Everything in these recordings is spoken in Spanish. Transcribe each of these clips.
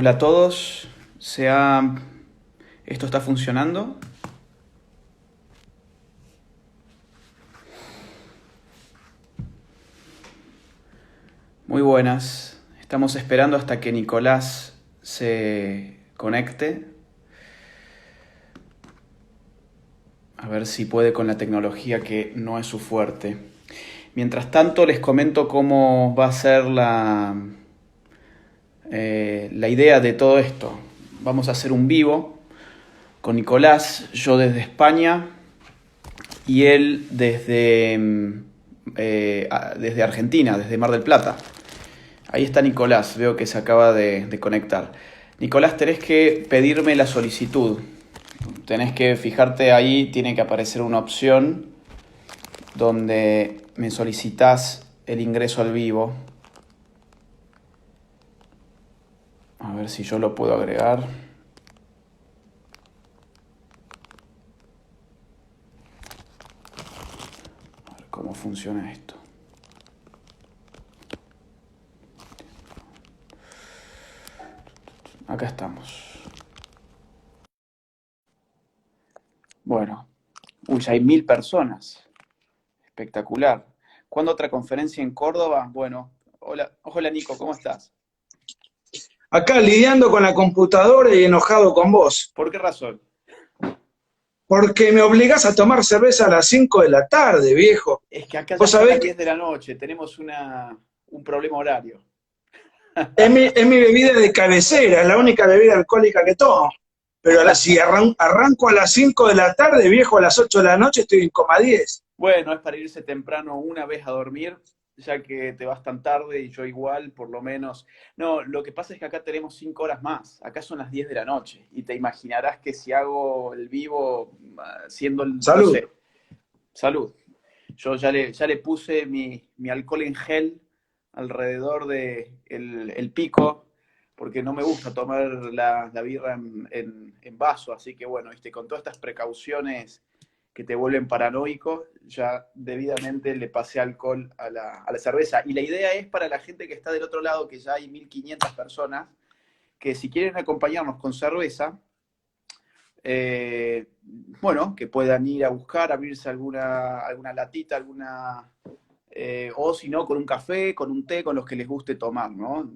Hola a todos, ¿esto está funcionando? Muy buenas, estamos esperando hasta que Nicolás se conecte, a ver si puede con la tecnología que no es su fuerte. Mientras tanto les comento cómo va a ser la idea de todo esto. Vamos a hacer un vivo con Nicolás, yo desde España y él desde Argentina, desde Mar del Plata. Ahí está Nicolás, veo que se acaba de conectar. Nicolás, tenés que pedirme la solicitud. Tenés que fijarte ahí, tiene que aparecer una opción donde me solicitas el ingreso al vivo. A ver si yo lo puedo agregar. A ver cómo funciona esto. Acá estamos. Bueno, uy, ya hay 1000 personas. Espectacular. ¿Cuándo otra conferencia en Córdoba? Bueno, hola Nico, ¿cómo estás? Acá lidiando con la computadora y enojado con vos, ¿Por qué razón? porque me obligás a tomar cerveza a las 5 de la tarde, viejo. Es que acá ya Vos son sabés las que 10 de la noche, tenemos un problema horario. es mi bebida de cabecera, es la única bebida alcohólica que tomo. Pero si arranco a las 5 de la tarde, viejo, a las 8 de la noche estoy en coma 10. Bueno, es para irse temprano una vez a dormir, ya que te vas tan tarde y yo igual, por lo menos. No, lo que pasa es que acá tenemos 5 horas más, acá son las 10 de la noche, y te imaginarás que si hago el vivo, siendo no Salud. sé, salud. Yo ya le puse mi alcohol en gel alrededor de el pico, porque no me gusta tomar la birra en vaso, así que bueno, con todas estas precauciones que te vuelven paranoico, ya debidamente le pasé alcohol a la cerveza. Y la idea es para la gente que está del otro lado, que ya hay 1500 personas, que si quieren acompañarnos con cerveza, bueno, que puedan ir a buscar, abrirse alguna latita, o si no, con un café, con un té, con los que les guste tomar, ¿no?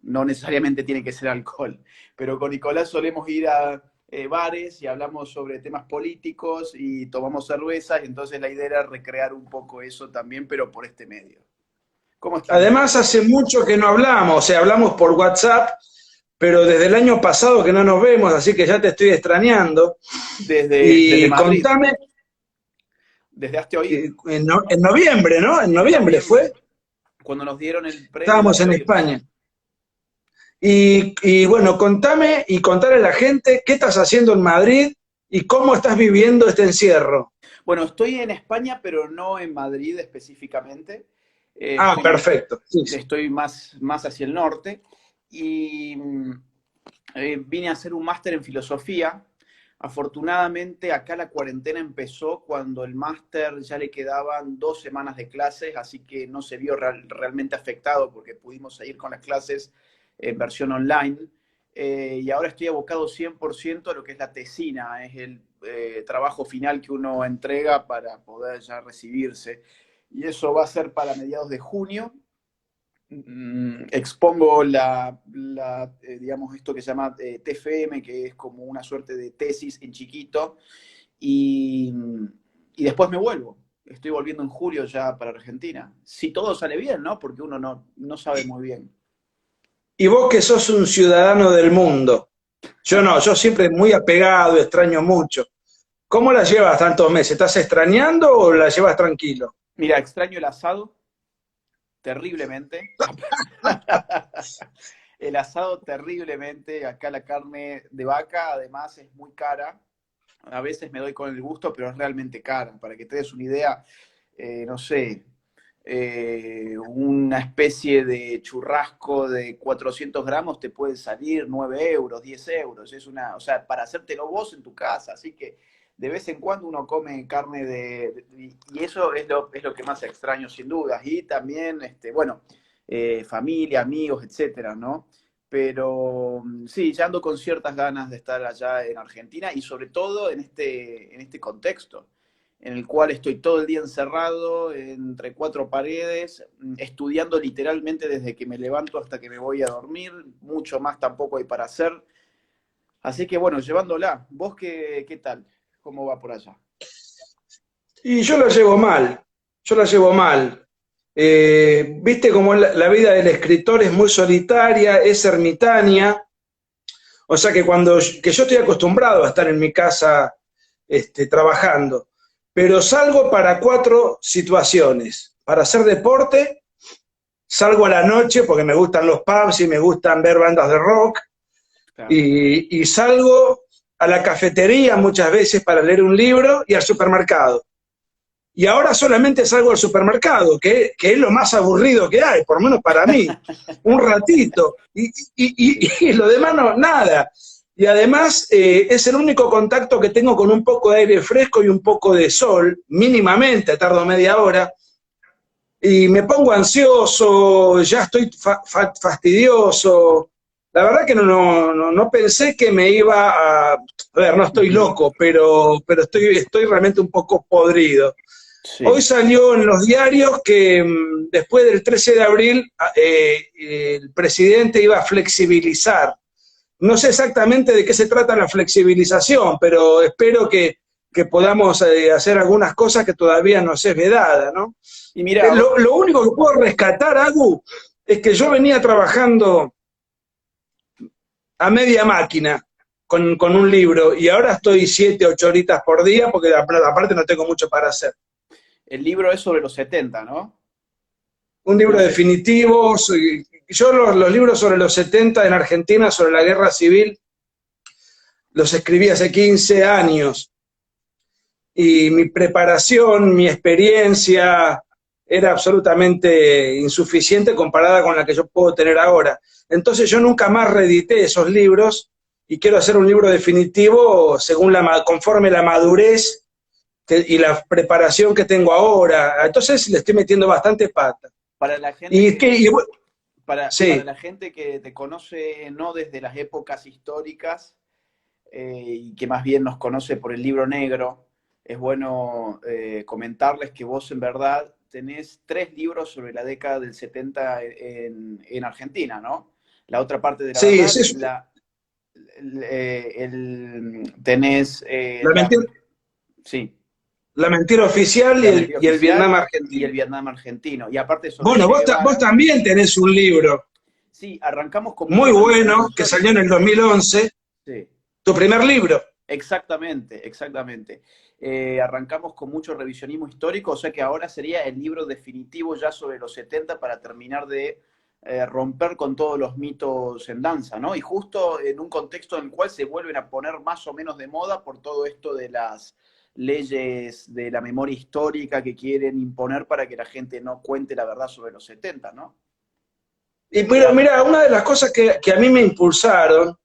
No necesariamente tiene que ser alcohol, pero con Nicolás solemos ir a bares y hablamos sobre temas políticos y tomamos cervezas, y entonces la idea era recrear un poco eso también, pero por este medio. ¿Cómo estás, Nico? Además, hace mucho que no hablamos, o sea, hablamos por WhatsApp, pero desde el año pasado que no nos vemos, así que ya te estoy extrañando. Desde Y Madrid, contame, desde Hazte Oír, en noviembre, ¿no? En en noviembre fue, noviembre, cuando nos dieron el premio de estábamos Hazte en Oír. España. Y bueno, contame y contale a la gente qué estás haciendo en Madrid y cómo estás viviendo este encierro. Bueno, estoy en España, pero no en Madrid específicamente. Ah, perfecto. Sí, sí. Estoy más hacia el norte y vine a hacer un máster en filosofía. Afortunadamente, acá la cuarentena empezó cuando el máster ya le quedaban 2 semanas de clases, así que no se vio realmente afectado porque pudimos seguir con las clases en versión online. Y ahora estoy abocado 100% a lo que es la tesina, es el trabajo final que uno entrega para poder ya recibirse. Y eso va a ser para mediados de junio. Expongo digamos, esto que se llama TFM, que es como una suerte de tesis en chiquito, y, y después me vuelvo. Estoy volviendo en julio ya para Argentina. Si todo sale bien, ¿no? Porque uno no sabe muy bien. Y vos que sos un ciudadano del mundo, yo no, yo siempre muy apegado, extraño mucho. ¿Cómo la llevas tantos meses? ¿Estás extrañando o la llevas tranquilo? Mira, extraño el asado terriblemente. El asado terriblemente. Acá la carne de vaca además es muy cara. A veces me doy con el gusto, pero es realmente cara. Para que te des una idea, no sé, una especie de churrasco de 400 gramos te puede salir 9 euros, 10 euros. O sea, para hacértelo vos en tu casa. Así que de vez en cuando uno come carne y eso es lo que más extraño sin dudas. Y también, bueno, familia, amigos, etcétera, ¿no? Pero sí, ya ando con ciertas ganas de estar allá en Argentina y sobre todo en este contexto en el cual estoy todo el día encerrado entre cuatro paredes, estudiando literalmente desde que me levanto hasta que me voy a dormir, mucho más tampoco hay para hacer. Así que bueno, llevándola. ¿Vos qué tal? ¿Cómo va por allá? Y yo la llevo mal, yo la llevo mal. Viste como la vida del escritor es muy solitaria, es ermitaña, o sea que que yo estoy acostumbrado a estar en mi casa trabajando, pero salgo para cuatro situaciones, para hacer deporte, salgo a la noche porque me gustan los pubs y me gustan ver bandas de rock, Claro. y salgo a la cafetería muchas veces para leer un libro y al supermercado. Y ahora solamente salgo al supermercado, que es lo más aburrido que hay, por lo menos para mí, un ratito, y lo demás no, nada. Y además es el único contacto que tengo con un poco de aire fresco y un poco de sol, mínimamente, tardo media hora, y me pongo ansioso, ya estoy fastidioso. La verdad que no pensé que me iba a ver, no estoy Ujú. loco, pero estoy realmente un poco podrido. Hoy Sí. salió en los diarios que después del 13 de abril el presidente iba a flexibilizar. No sé exactamente de qué se trata la flexibilización, pero espero que podamos hacer algunas cosas que todavía nos es vedada, ¿no? Y mira, Lo único que puedo rescatar, Agu, es que yo venía trabajando a media máquina con un libro y ahora estoy 7, 8 horitas por día porque aparte no tengo mucho para hacer. el libro es sobre los 70, ¿no? Un No libro sé. definitivo. Yo los libros sobre los 70 en Argentina, sobre la guerra civil, los escribí hace 15 años. Y mi preparación, mi experiencia era absolutamente insuficiente comparada con la que yo puedo tener ahora. Entonces yo nunca más reedité esos libros y quiero hacer un libro definitivo según conforme la madurez y la preparación que tengo ahora. Entonces le estoy metiendo bastante pata. Para la gente Y, que, que, y para sí, la gente que te conoce no desde las épocas históricas y que más bien nos conoce por el libro negro, es bueno comentarles que vos en verdad tenés tres libros sobre la década del 70 en Argentina, ¿no? La otra parte de la sí, verdad, tenés la mentira, sí, la mentira oficial la mentira y el Vietnam oficial y el argentino. Vietnam argentino. Y aparte sobre el Bueno, Che vos Guevara, también tenés un libro sí, arrancamos con muy mucho revisionismo bueno que salió en histórico. el 2011, Sí. tu primer libro. Exactamente, exactamente. Arrancamos con mucho revisionismo histórico, o sea que ahora sería el libro definitivo ya sobre los 70 para terminar de romper con todos los mitos en danza, ¿no? Y justo en un contexto en el cual se vuelven a poner más o menos de moda por todo esto de las leyes de la memoria histórica que quieren imponer para que la gente no cuente la verdad sobre los 70, ¿no? Y mira, una de las cosas que a mí me impulsaron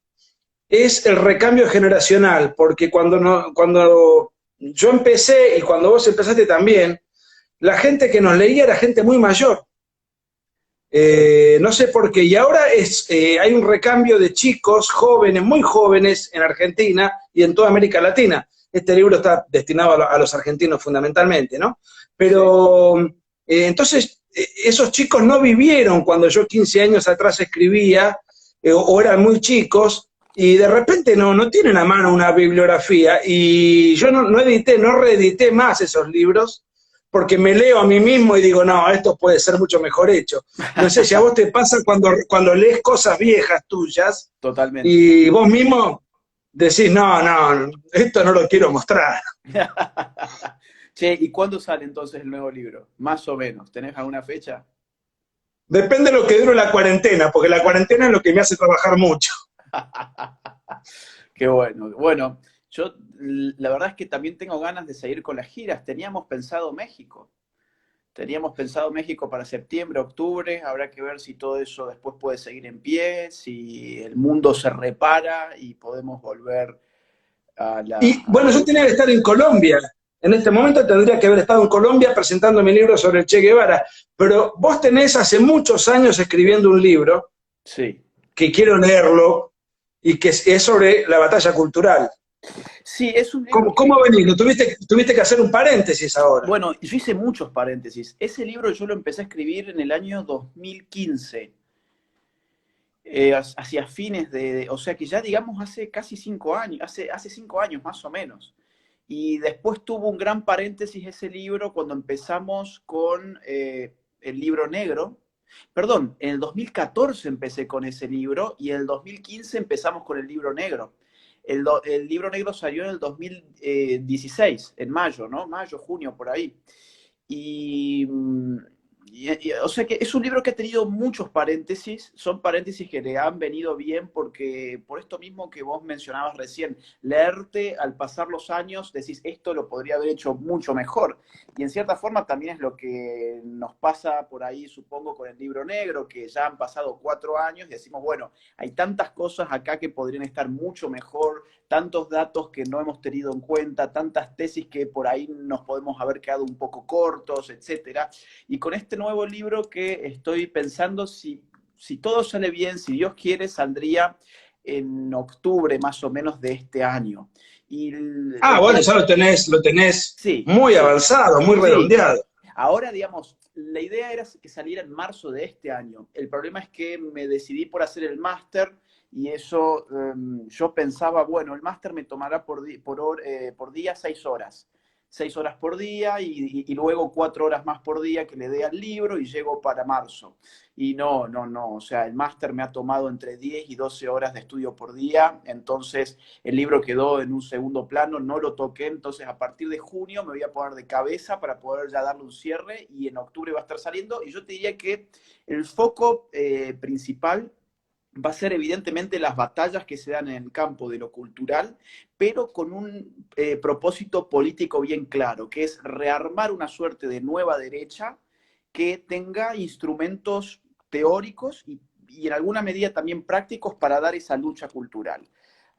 es el recambio generacional, porque cuando yo empecé y cuando vos empezaste también, la gente que nos leía era gente muy mayor. No sé por qué. Y ahora hay un recambio de chicos jóvenes, muy jóvenes en Argentina y en toda América Latina. Este libro está destinado a los argentinos fundamentalmente, ¿no? Sí. Pero entonces, esos chicos no vivieron cuando yo 15 años atrás escribía, o eran muy chicos, y de repente no tienen a mano una bibliografía. Y yo no edité, no reedité más esos libros, porque me leo a mí mismo y digo, no, esto puede ser mucho mejor hecho. No sé si a vos te pasa cuando lees cosas viejas tuyas Totalmente. y vos mismo decís, no, esto no lo quiero mostrar. Che, ¿y cuándo sale entonces el nuevo libro? Más o menos. ¿Tenés alguna fecha? Depende de lo que dure la cuarentena, porque la cuarentena es lo que me hace trabajar mucho. Qué bueno. Bueno, yo la verdad es que también tengo ganas de seguir con las giras. Teníamos pensado México para septiembre, octubre. Habrá que ver si todo eso después puede seguir en pie, si el mundo se repara y podemos volver Y a bueno, yo tenía los... que estar en Colombia. En este momento tendría que haber estado en Colombia presentando mi libro sobre el Che Guevara. Pero vos tenés hace muchos años escribiendo un libro Sí. que quiero leerlo y que es sobre la batalla cultural. Sí, es un libro ¿Cómo venís? Tuviste que hacer un paréntesis ahora. bueno, yo hice muchos paréntesis. Ese libro yo lo empecé a escribir en el año 2015, hacia fines o sea que ya digamos hace casi 5 años, hace 5 años más o menos. Y después tuvo un gran paréntesis ese libro cuando empezamos con el libro negro. Perdón, en el 2014 empecé con ese libro y en el 2015 empezamos con el libro negro. El libro negro salió en el 2016, en mayo, ¿no? Mayo, junio, por ahí. Y, o sea que es un libro que ha tenido muchos paréntesis, son paréntesis que le han venido bien porque por esto mismo que vos mencionabas recién, leerte al pasar los años decís esto lo podría haber hecho mucho mejor. Y en cierta forma también es lo que nos pasa por ahí, supongo, con el libro negro, que ya han pasado 4 años y decimos, bueno, hay tantas cosas acá que podrían estar mucho mejor, tantos datos que no hemos tenido en cuenta, tantas tesis que por ahí nos podemos haber quedado un poco cortos, etcétera. Y con este nuevo libro que estoy pensando, si todo sale bien, si Dios quiere, saldría en octubre más o menos de este año. Y Ah, bueno, ya lo tenés sí, muy sí, avanzado, muy sí. redondeado. Ahora, digamos, la idea era que saliera en marzo de este año. El problema es que me decidí por hacer el máster y eso yo pensaba, bueno, el máster me tomará por día 6 horas. 6 horas por día y luego 4 horas más por día que le dé al libro y llego para marzo. Y no, no, no, o sea, el máster me ha tomado entre 10 y 12 horas de estudio por día, entonces el libro quedó en un segundo plano, no lo toqué, entonces a partir de junio me voy a poner de cabeza para poder ya darle un cierre y en octubre va a estar saliendo y yo te diría que el foco principal va a ser evidentemente las batallas que se dan en el campo de lo cultural, pero con un propósito político bien claro, que es rearmar una suerte de nueva derecha que tenga instrumentos teóricos y en alguna medida también prácticos para dar esa lucha cultural.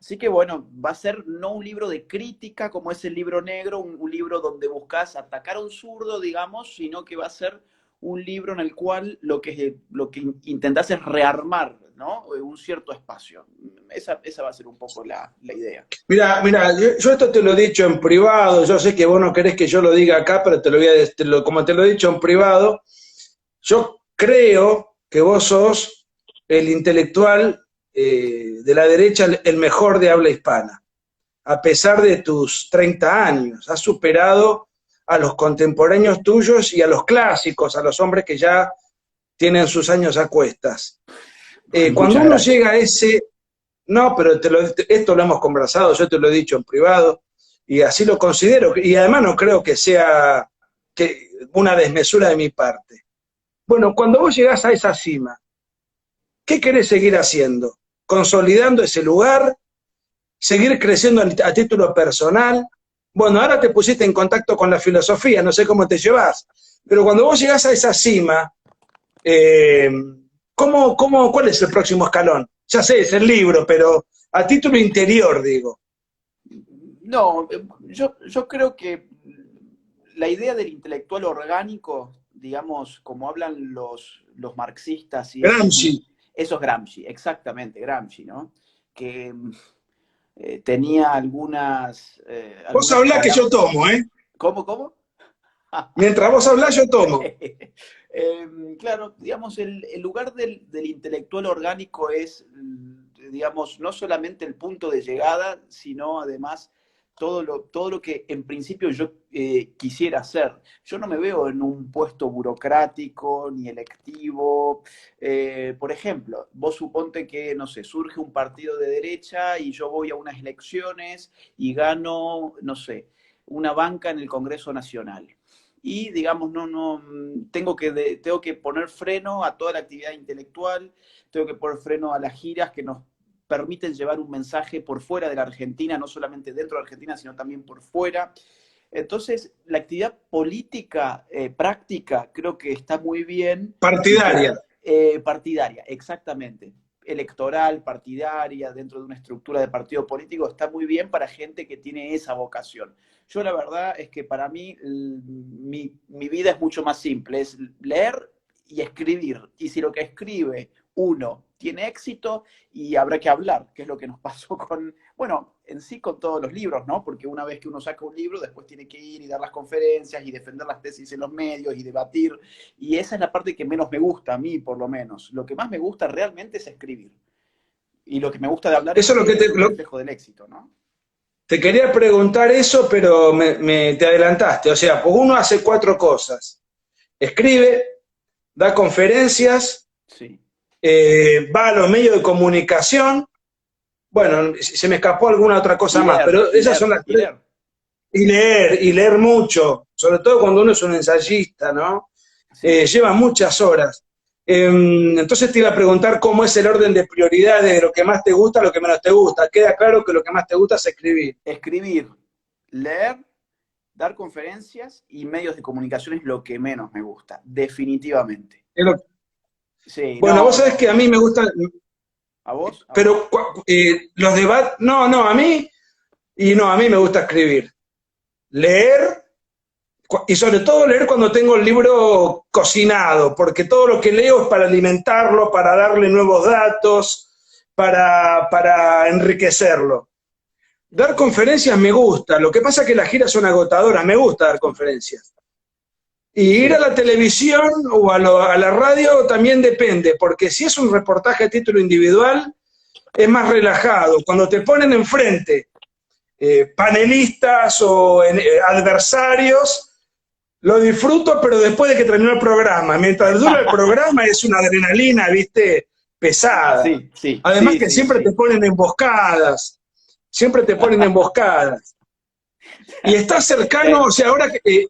Así que bueno, va a ser no un libro de crítica como es el libro negro, un libro donde buscas atacar a un zurdo, digamos, sino que va a ser un libro en el cual lo que intentás es rearmar, ¿no? Un cierto espacio. Esa va a ser un poco la idea. Mira, yo esto te lo he dicho en privado, yo sé que vos no querés que yo lo diga acá, pero te lo voy a, como te lo he dicho en privado, yo creo que vos sos el intelectual de la derecha, el mejor de habla hispana. A pesar de tus 30 años, has superado a los contemporáneos tuyos y a los clásicos, a los hombres que ya tienen sus años a cuestas. Cuando Muchas uno gracias. llega a ese, no, pero esto lo hemos conversado, yo te lo he dicho en privado, y así lo considero, y además no creo que sea una desmesura de mi parte. Bueno, cuando vos llegás a esa cima, ¿qué querés seguir haciendo? ¿Consolidando ese lugar? ¿Seguir creciendo a título personal? Bueno, ahora te pusiste en contacto con la filosofía, no sé cómo te llevas, pero cuando vos llegás a esa cima, eh, cuál es el próximo escalón? Ya sé, es el libro, pero a título interior, digo. No, yo creo que la idea del intelectual orgánico, digamos, como hablan los marxistas, y Gramsci. eso es Gramsci, exactamente, Gramsci, ¿no? Que tenía Vos algunas hablás que palabras. yo tomo, ¿eh? ¿Cómo, cómo? Mientras vos hablás, yo tomo. Claro, digamos, el lugar del intelectual orgánico es, digamos, no solamente el punto de llegada, sino además todo lo que en principio yo quisiera hacer. Yo no me veo en un puesto burocrático ni electivo. Por ejemplo, vos suponte que, no sé, surge un partido de derecha y yo voy a unas elecciones y gano, no sé, una banca en el Congreso Nacional y digamos, no, tengo que poner freno a toda la actividad intelectual, tengo que poner freno a las giras que nos permiten llevar un mensaje por fuera de la Argentina, no solamente dentro de la Argentina, sino también por fuera. Entonces, la actividad política práctica creo que está muy bien. Partidaria. Partidaria, exactamente. Electoral, partidaria, dentro de una estructura de partido político, está muy bien para gente que tiene esa vocación. Yo la verdad es que para mí mi vida es mucho más simple, es leer y escribir. Y si lo que escribe uno tiene éxito y habrá que hablar, que es lo que nos pasó con, bueno, en sí con todos los libros, ¿no? Porque una vez que uno saca un libro, después tiene que ir y dar las conferencias y defender las tesis en los medios y debatir, y esa es la parte que menos me gusta, a mí por lo menos. Lo que más me gusta realmente es escribir. Y lo que me gusta de hablar es Eso es lo que que es un reflejo del éxito, ¿no? te quería preguntar eso, pero te adelantaste. O sea, pues uno hace 4 cosas. Escribe, da conferencias, Sí. Va a los medios de comunicación. Bueno, se me escapó alguna otra cosa más, pero esas son las 3. Y leer mucho, sobre todo cuando uno es un ensayista, ¿no? Sí. Lleva muchas horas. Entonces te iba a preguntar cómo es el orden de prioridades de lo que más te gusta a lo que menos te gusta. Queda claro que lo que más te gusta es escribir. Escribir, leer, dar conferencias y medios de comunicación es lo que menos me gusta, definitivamente. Es lo- Sí, Bueno, vos no, sabés que a no. mí me gusta, ¿A vos? ¿A vos? pero los debates, no, a mí me gusta escribir. Leer, y sobre todo leer cuando tengo el libro cocinado, porque todo lo que leo es para alimentarlo, para darle nuevos datos, para enriquecerlo. Dar conferencias me gusta, lo que pasa es que las giras son agotadoras, me gusta dar Sí, conferencias. Y ir a sí, la televisión o a la radio también depende, porque si es un reportaje a título individual, es más relajado. Cuando te ponen enfrente panelistas o adversarios, lo disfruto, pero después de que terminó el programa. Mientras dura el programa es una adrenalina, ¿viste? Pesada. sí, sí, Además sí, que sí, siempre te sí. ponen emboscadas, siempre te ponen emboscadas. Y estás cercano, o sea, ahora que...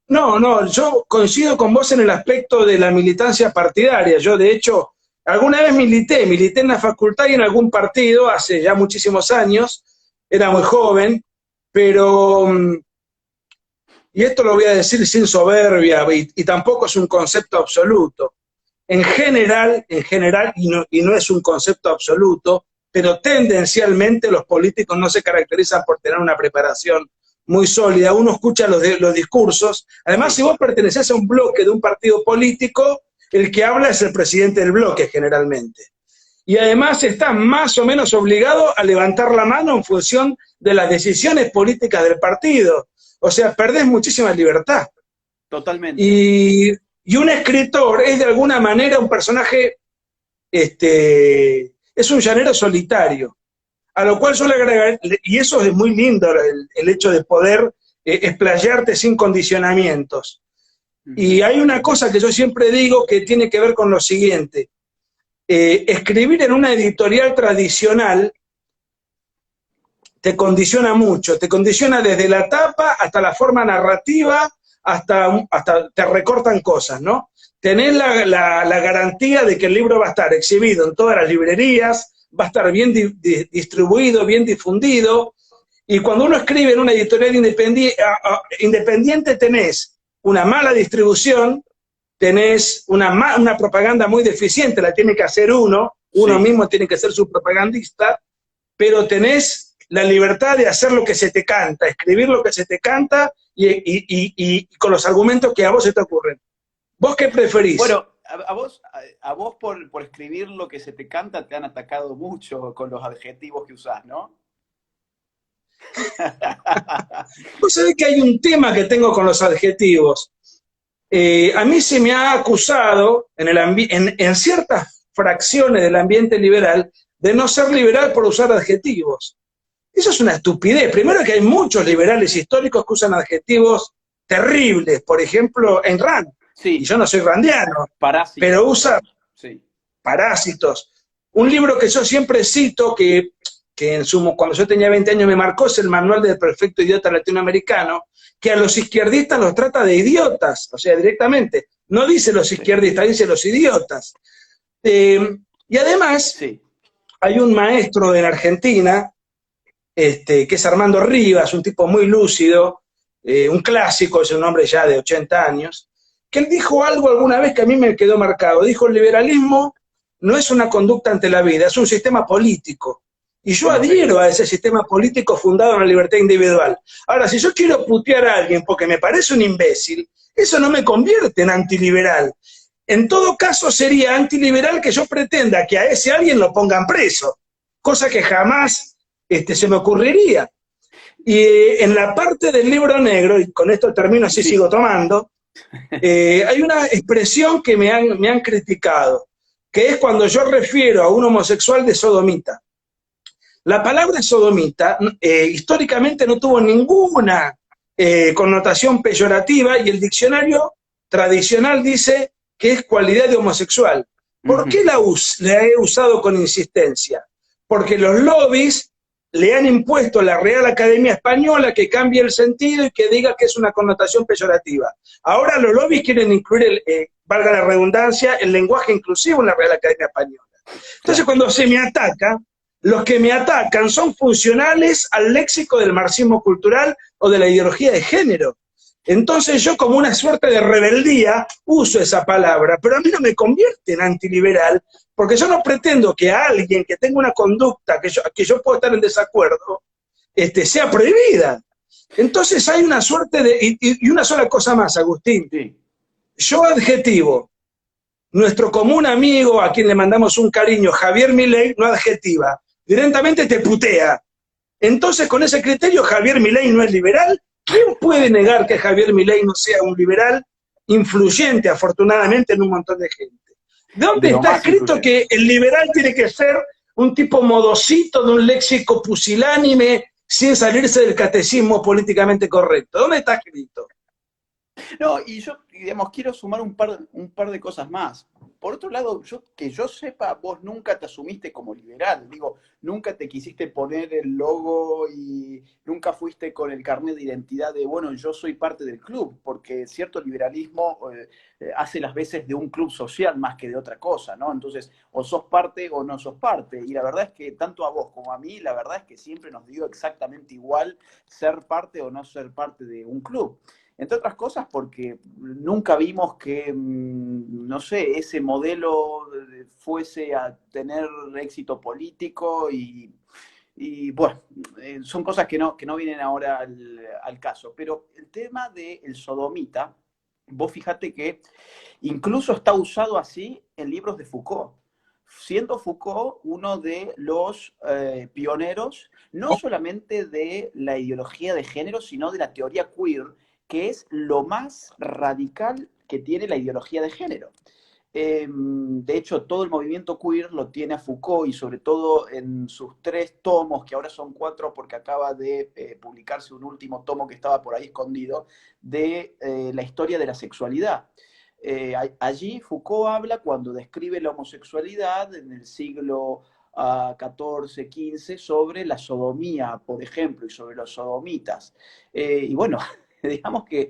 no, yo coincido con vos en el aspecto de la militancia partidaria. Yo, de hecho, alguna vez milité en la facultad y en algún partido, hace ya muchísimos años, era muy joven, pero y esto lo voy a decir sin soberbia, y tampoco es un concepto absoluto. Y no es un concepto absoluto, pero tendencialmente los políticos no se caracterizan por tener una preparación muy sólida. Uno escucha los discursos. Además, si Sí, vos pertenecés a un bloque de un partido político, el que habla es el presidente del bloque generalmente. Y además está más o menos obligado a levantar la mano en función de las decisiones políticas del partido. O sea, perdés muchísima libertad. totalmente. Y un escritor es de alguna manera un personaje, es un llanero solitario, a lo cual yo le agregaría, y eso es muy lindo, el hecho de poder explayarte sin condicionamientos. Y hay una cosa que yo siempre digo que tiene que ver con lo siguiente. Escribir en una editorial tradicional te condiciona mucho, te condiciona desde la tapa hasta la forma narrativa, hasta te recortan cosas, ¿no? Tenés la garantía de que el libro va a estar exhibido en todas las librerías, va a estar bien distribuido, bien difundido, y cuando uno escribe en una editorial independiente tenés una mala distribución, tenés una propaganda muy deficiente, la tiene que hacer uno Sí, mismo tiene que ser su propagandista, pero tenés la libertad de hacer lo que se te canta, escribir lo que se te canta y con los argumentos que a vos se te ocurren. ¿Vos qué preferís? bueno, a vos por escribir lo que se te canta te han atacado mucho con los adjetivos que usás, ¿no? Vos sabés que hay un tema que tengo con los adjetivos. A mí se me ha acusado en ciertas fracciones del ambiente liberal de no ser liberal por usar adjetivos. Eso es una estupidez. Primero que hay muchos liberales históricos que usan adjetivos terribles, por ejemplo, en Rand, y Sí, yo no soy randiano, pero parásitos. usa Sí, parásitos. Un libro que yo siempre cito, cuando yo tenía 20 años me marcó, es el Manual del Perfecto Idiota Latinoamericano, que a los izquierdistas los trata de idiotas, o sea, directamente. No dice los sí, izquierdistas, dice los idiotas. Y además, sí, hay un maestro en Argentina, que es Armando Rivas, un tipo muy lúcido, un clásico, es un hombre ya de 80 años, que él dijo algo alguna vez que a mí me quedó marcado. Dijo, el liberalismo no es una conducta ante la vida, es un sistema político. Y yo adhiero correcto. a ese sistema político fundado en la libertad individual. Ahora, si yo quiero putear a alguien porque me parece un imbécil, eso no me convierte en antiliberal. En todo caso, sería antiliberal que yo pretenda que a ese alguien lo pongan preso, cosa que jamás se me ocurriría. Y en la parte del libro negro, y con esto termino, así Sí. sigo tomando, hay una expresión que me han criticado, que es cuando yo refiero a un homosexual de sodomita. La palabra sodomita históricamente no tuvo ninguna connotación peyorativa y el diccionario tradicional dice que es cualidad de homosexual. ¿Por qué la he usado con insistencia? Porque los lobbies le han impuesto a la Real Academia Española que cambie el sentido y que diga que es una connotación peyorativa. Ahora los lobbies quieren incluir, valga la redundancia, el lenguaje inclusivo en la Real Academia Española. Entonces, cuando se me ataca, los que me atacan son funcionales al léxico del marxismo cultural o de la ideología de género. Entonces yo, como una suerte de rebeldía, uso esa palabra, pero a mí no me convierte en antiliberal, porque yo no pretendo que a alguien que tenga una conducta que yo puedo estar en desacuerdo, sea prohibida. Entonces hay una suerte de... Y una sola cosa más, Agustín. Sí. Yo adjetivo nuestro común amigo, a quien le mandamos un cariño, Javier Milei, no adjetiva, directamente te putea. Entonces, con ese criterio, Javier Milei no es liberal. ¿Quién puede negar que Javier Milei no sea un liberal influyente, afortunadamente, en un montón de gente? ¿De dónde está escrito que el liberal tiene que ser un tipo modosito de un léxico pusilánime sin salirse del catecismo políticamente correcto? ¿Dónde está escrito? No, y yo, digamos, quiero sumar un par de cosas más. Por otro lado, que yo sepa, vos nunca te asumiste como liberal. Digo, nunca te quisiste poner el logo y nunca fuiste con el carnet de identidad de, bueno, yo soy parte del club, porque cierto liberalismo hace las veces de un club social más que de otra cosa, ¿no? Entonces, o sos parte o no sos parte. Y la verdad es que tanto a vos como a mí, la verdad es que siempre nos dio exactamente igual ser parte o no ser parte de un club. Entre otras cosas porque nunca vimos que, no sé, ese modelo fuese a tener éxito político y bueno, son cosas que no vienen ahora al caso. Pero el tema del sodomita, vos fíjate que incluso está usado así en libros de Foucault, siendo Foucault uno de los pioneros, no solamente de la ideología de género, sino de la teoría queer, que es lo más radical que tiene la ideología de género. De hecho, todo el movimiento queer lo tiene a Foucault y sobre todo en sus 3 tomos, que ahora son 4 porque acaba de publicarse un último tomo que estaba por ahí escondido, de la historia de la sexualidad. Allí Foucault habla cuando describe la homosexualidad en el siglo XIV, XV, sobre la sodomía, por ejemplo, y sobre los sodomitas. Y bueno, digamos que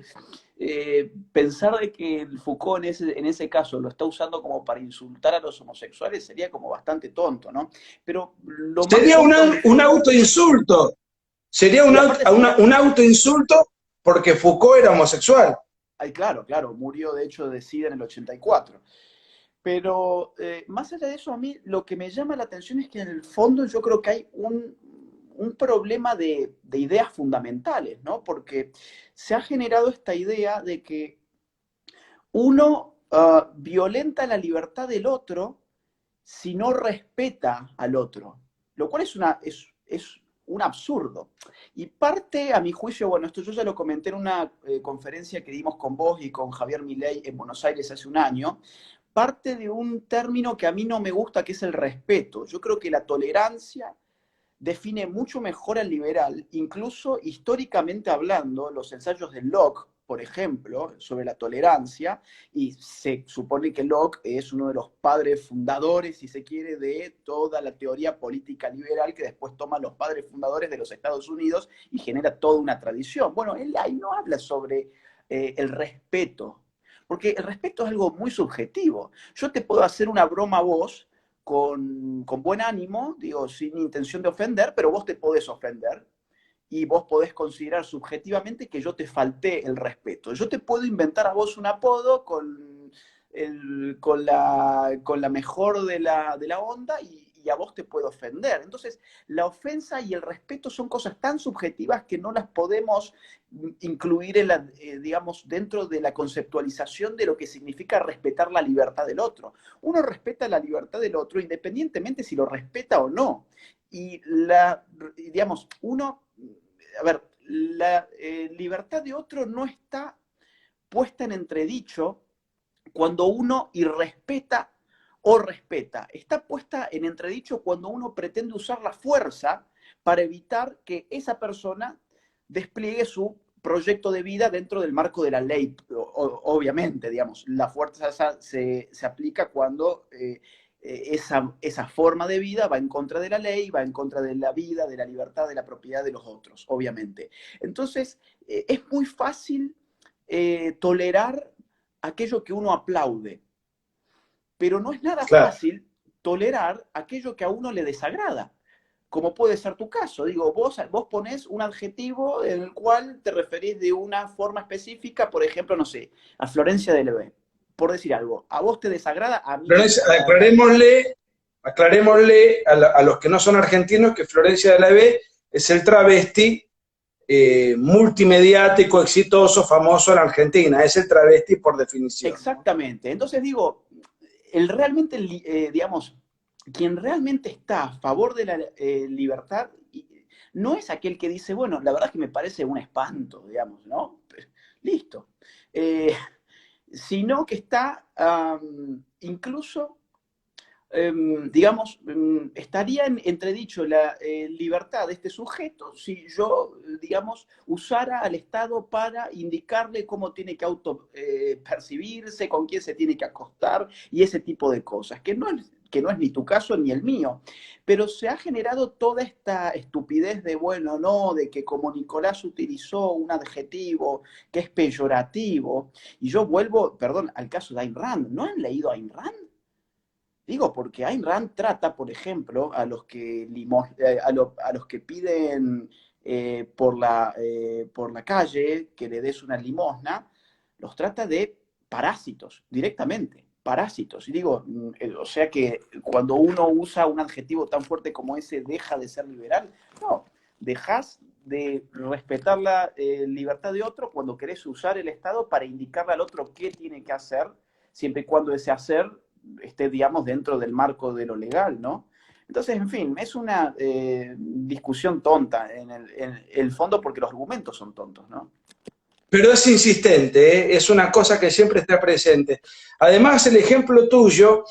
pensar de que el Foucault en ese caso lo está usando como para insultar a los homosexuales sería como bastante tonto, ¿no? Pero lo más Sería tonto de un todo... autoinsulto. Sería Y aparte sería... un autoinsulto porque Foucault era homosexual. Ay, claro, claro, murió de hecho de SIDA en el 84. Pero más allá de eso, a mí lo que me llama la atención es que en el fondo yo creo que hay un problema de ideas fundamentales, ¿no? Porque se ha generado esta idea de que uno violenta la libertad del otro si no respeta al otro, lo cual es un absurdo. Y parte, a mi juicio, bueno, esto yo ya lo comenté en una conferencia que dimos con vos y con Javier Milei en Buenos Aires hace un año, parte de un término que a mí no me gusta, que es el respeto. Yo creo que la tolerancia define mucho mejor al liberal, incluso históricamente hablando, los ensayos de Locke, por ejemplo, sobre la tolerancia, y se supone que Locke es uno de los padres fundadores, si se quiere, de toda la teoría política liberal que después toman los padres fundadores de los Estados Unidos y genera toda una tradición. Bueno, él ahí no habla sobre el respeto, porque el respeto es algo muy subjetivo. Yo te puedo hacer una broma a vos con buen ánimo, digo, sin intención de ofender, pero vos te podés ofender y vos podés considerar subjetivamente que yo te falté el respeto. Yo te puedo inventar a vos un apodo con la mejor de la onda y y a vos te puede ofender. Entonces, la ofensa y el respeto son cosas tan subjetivas que no las podemos incluir en la, digamos, dentro de la conceptualización de lo que significa respetar la libertad del otro. Uno respeta la libertad del otro independientemente si lo respeta o no. Y digamos, a ver, la libertad de otro no está puesta en entredicho cuando uno irrespeta o respeta. Está puesta en entredicho cuando uno pretende usar la fuerza para evitar que esa persona despliegue su proyecto de vida dentro del marco de la ley. Obviamente, digamos, la fuerza se aplica cuando esa forma de vida va en contra de la ley, va en contra de la vida, de la libertad, de la propiedad de los otros, obviamente. Entonces, es muy fácil tolerar aquello que uno aplaude, pero no es nada Claro. fácil tolerar aquello que a uno le desagrada, como puede ser tu caso. Digo, vos ponés un adjetivo en el cual te referís de una forma específica, por ejemplo, no sé, a Florencia de Levé, por decir algo. ¿A vos te desagrada? A mí me Florencia, desagrada. aclarémosle a los que no son argentinos que Florencia de la B es el travesti multimediático, exitoso, famoso en Argentina. Es el travesti por definición, ¿no? Exactamente. Entonces digo, digamos, quien realmente está a favor de la libertad no es aquel que dice, bueno, la verdad es que me parece un espanto, digamos, ¿no? Listo. Eh, Sino que está incluso, digamos, estaría en entredicho la libertad de este sujeto si yo, digamos, usara al Estado para indicarle cómo tiene que percibirse, con quién se tiene que acostar y ese tipo de cosas, que no es ni tu caso ni el mío. Pero se ha generado toda esta estupidez de, bueno, no, de que como Nicolás utilizó un adjetivo que es peyorativo, y yo vuelvo, perdón, al caso de Ayn Rand. ¿No han leído a Ayn Rand? Digo, porque Ayn Rand trata, por ejemplo, a los que piden por la calle que le des una limosna, los trata de parásitos, directamente, parásitos. Y digo, o sea que cuando uno usa un adjetivo tan fuerte como ese, ¿deja de ser liberal? No, dejas de respetar la libertad de otro cuando querés usar el Estado para indicarle al otro qué tiene que hacer, siempre y cuando ese hacer esté, digamos, dentro del marco de lo legal, ¿no? Entonces, en fin, es una discusión tonta en el fondo porque los argumentos son tontos, ¿no? Pero es insistente, ¿eh? Es una cosa que siempre está presente. Además, el ejemplo tuyo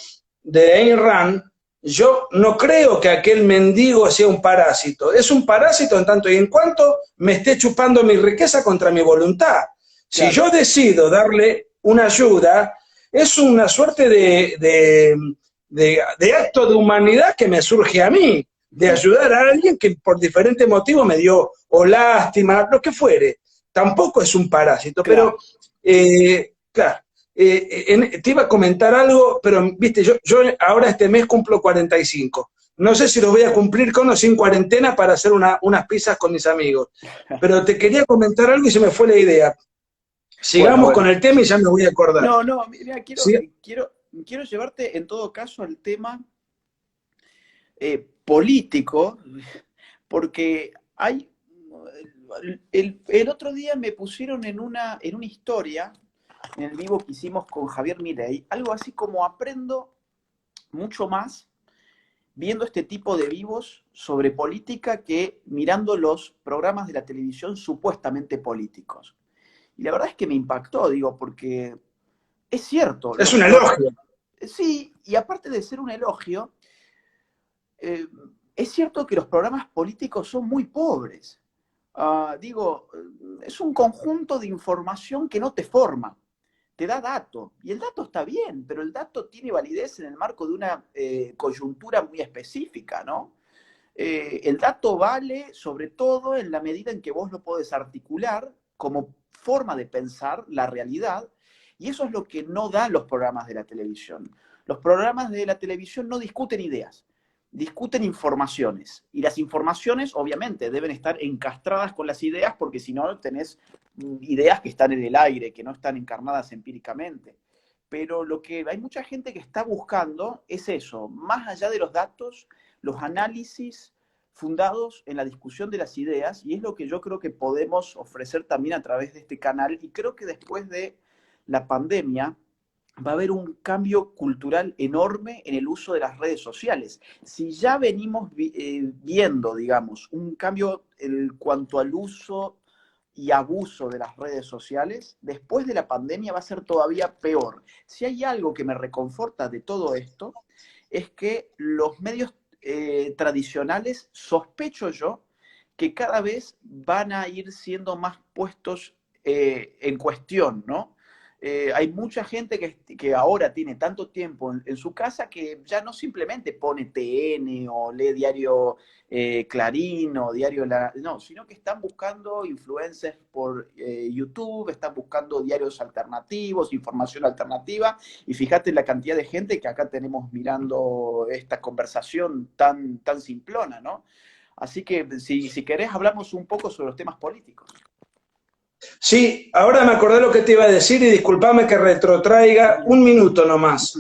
de Ayn Rand, yo no creo que aquel mendigo sea un parásito. Es un parásito en tanto y en cuanto me esté chupando mi riqueza contra mi voluntad. Si Claro, yo decido darle una ayuda, es una suerte de acto de humanidad que me surge a mí, de sí, ayudar a alguien que por diferentes motivos me dio o lástima, lo que fuere. Tampoco es un parásito, pero claro. claro, te iba a comentar algo, pero viste, yo ahora este mes cumplo 45. No sé si lo voy a cumplir con o sin cuarentena para hacer unas pizzas con mis amigos. Pero te quería comentar algo y se me fue la idea. Bueno, Sigamos con bueno. el tema y ya me voy a acordar. No, no, mira, ¿Sí? quiero llevarte en todo caso al tema político, porque el otro día me pusieron en una historia, en el vivo que hicimos con Javier Milei, algo así como aprendo mucho más viendo este tipo de vivos sobre política que mirando los programas de la televisión supuestamente políticos. Y la verdad es que me impactó, digo, porque es cierto, Es un elogio. sí, y aparte de ser un elogio, eh, es cierto que los programas políticos son muy pobres. Digo, es un conjunto de información que no te forma, te da dato, y el dato está bien, pero el dato tiene validez en el marco de una coyuntura muy específica, ¿no? El dato vale sobre todo en la medida en que vos lo podés articular como forma de pensar la realidad, y eso es lo que no dan los programas de la televisión. Los programas de la televisión no discuten ideas, discuten informaciones, y las informaciones obviamente deben estar encastradas con las ideas porque si no tenés ideas que están en el aire, que no están encarnadas empíricamente. pero lo que hay mucha gente que está buscando es eso, más allá de los datos, los análisis fundados en la discusión de las ideas, y es lo que yo creo que podemos ofrecer también a través de este canal, y creo que después de la pandemia va a haber un cambio cultural enorme en el uso de las redes sociales. Si ya venimos viendo, digamos, un cambio en cuanto al uso y abuso de las redes sociales, después de la pandemia va a ser todavía peor. Si hay algo que me reconforta de todo esto, es que los medios tradicionales, sospecho yo, que cada vez van a ir siendo más puestos en cuestión, ¿no? Hay mucha gente que ahora tiene tanto tiempo en su casa que ya no simplemente pone TN o lee diario Clarín o diario no, sino que están buscando influencers por YouTube, están buscando diarios alternativos, información alternativa, y fíjate la cantidad de gente que acá tenemos mirando esta conversación tan simplona, ¿no? Así que si querés hablamos un poco sobre los temas políticos. Sí, ahora me acordé lo que te iba a decir y discúlpame que retrotraiga un minuto nomás.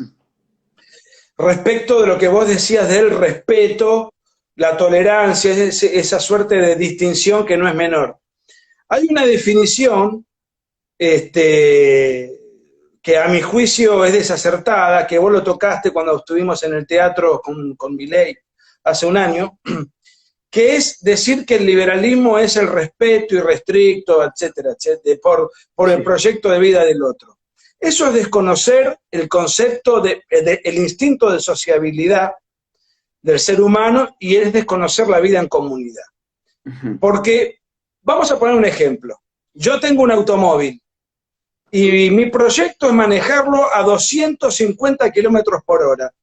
Respecto de lo que vos decías del respeto, la tolerancia, esa suerte de distinción que no es menor. Hay una definición que a mi juicio es desacertada, que vos lo tocaste cuando estuvimos en el teatro con Milei hace un año, que es decir que el liberalismo es el respeto irrestricto, etcétera, etcétera, por el proyecto de vida del otro. Eso es desconocer el concepto el instinto de sociabilidad del ser humano y es desconocer la vida en comunidad. Porque, vamos a poner un ejemplo, yo tengo un automóvil y mi proyecto es manejarlo a 250 kilómetros por hora.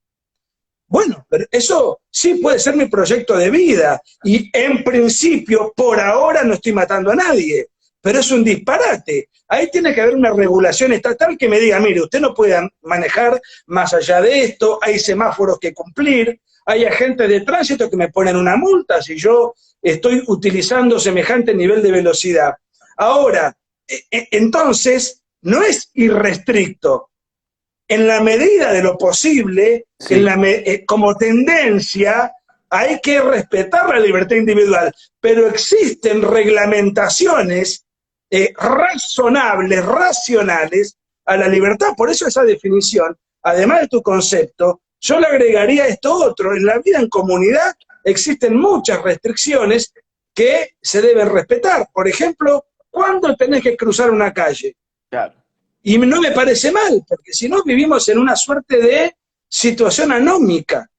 Bueno, pero eso sí puede ser mi proyecto de vida y en principio, por ahora no estoy matando a nadie, pero es un disparate. Ahí tiene que haber una regulación estatal que me diga, mire, usted no puede manejar más allá de esto, hay semáforos que cumplir, hay agentes de tránsito que me ponen una multa si yo estoy utilizando semejante nivel de velocidad. Ahora, entonces, no es irrestricto. En la medida de lo posible, Sí. como tendencia, hay que respetar la libertad individual, pero existen reglamentaciones razonables, racionales a la libertad. Por eso esa definición, además de tu concepto, yo le agregaría esto otro. En la vida en comunidad existen muchas restricciones que se deben respetar. Por ejemplo, ¿cuándo tenés que cruzar una calle? Claro. Y no me parece mal, porque si no vivimos en una suerte de situación anómica.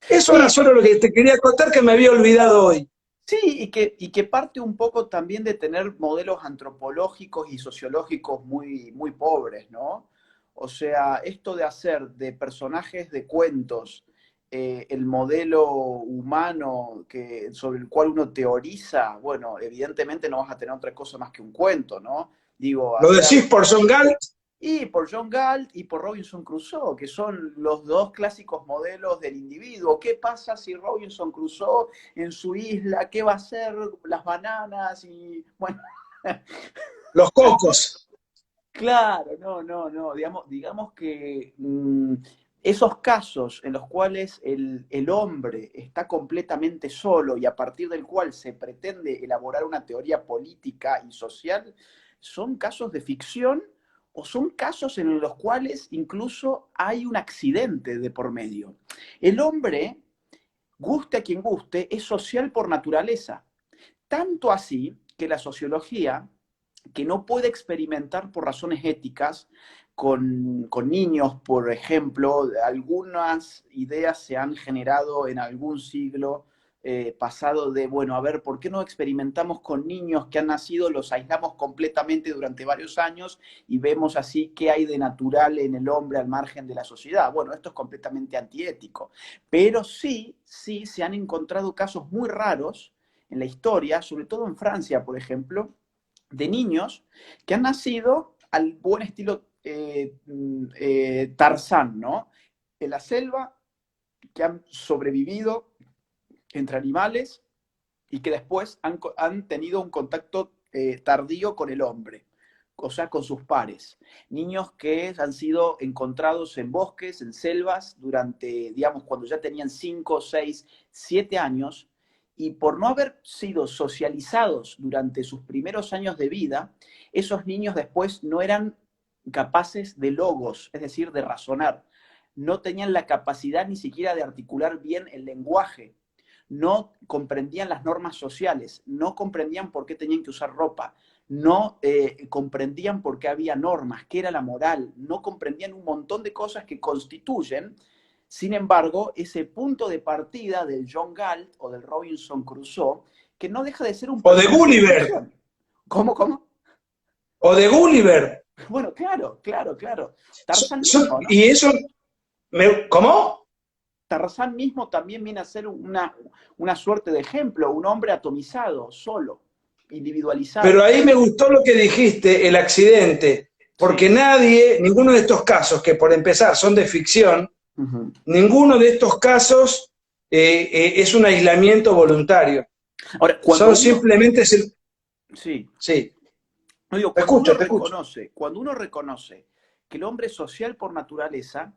Eso era Sí, solo lo que te quería contar que me había olvidado hoy. sí, y que parte un poco también de tener modelos antropológicos y sociológicos muy pobres, ¿no? O sea, esto de hacer de personajes de cuentos el modelo humano sobre el cual uno teoriza, bueno, evidentemente no vas a tener otra cosa más que un cuento, ¿no? Digo, ¿Lo hacer decís por Son Galt? y por John Galt y por Robinson Crusoe, que son los dos clásicos modelos del individuo. ¿Qué pasa si Robinson Crusoe en su isla, qué va a hacer las bananas? Y bueno, Los cocos. claro, no. Digamos que esos casos en los cuales el hombre está completamente solo y a partir del cual se pretende elaborar una teoría política y social, son casos de ficción o son casos en los cuales incluso hay un accidente de por medio. El hombre, guste a quien guste, es social por naturaleza. Tanto así que la sociología, que no puede experimentar por razones éticas con niños, por ejemplo, algunas ideas se han generado en algún siglo pasado de, bueno, a ver, ¿por qué no experimentamos con niños que han nacido, los aislamos completamente durante varios años y vemos así qué hay de natural en el hombre al margen de la sociedad? Bueno, esto es completamente antiético, pero sí se han encontrado casos muy raros en la historia, sobre todo en Francia, por ejemplo, de niños que han nacido al buen estilo Tarzán, ¿no? En la selva, que han sobrevivido entre animales y que después han tenido un contacto tardío con el hombre, o sea, con sus pares. Niños que han sido encontrados en bosques, en selvas, durante, digamos, cuando ya tenían 5, 6, 7 años, y por no haber sido socializados durante sus primeros años de vida, esos niños después no eran capaces de logos, es decir, de razonar. No tenían la capacidad ni siquiera de articular bien el lenguaje. No comprendían las normas sociales, no comprendían por qué tenían que usar ropa, no comprendían por qué había normas, qué era la moral, no comprendían un montón de cosas que constituyen, sin embargo, ese punto de partida del John Galt o del Robinson Crusoe, que no deja de ser un O de personaje de Gulliver, ficción. ¿Cómo, cómo? o de Gulliver. Bueno, claro, claro, claro. Tarzán mismo, ¿no? Y eso, ¿cómo? Tarzán mismo también viene a ser una suerte de ejemplo, un hombre atomizado, solo, Pero individualizado. ahí me gustó lo que dijiste, el accidente, porque Sí. nadie, ninguno de estos casos, que por empezar son de ficción, Uh-huh. ninguno de estos casos es un aislamiento voluntario. Ahora, cuando Son uno, simplemente... sí, Sí, no digo, te escucho, te escucho. cuando uno reconoce que el hombre es social por naturaleza,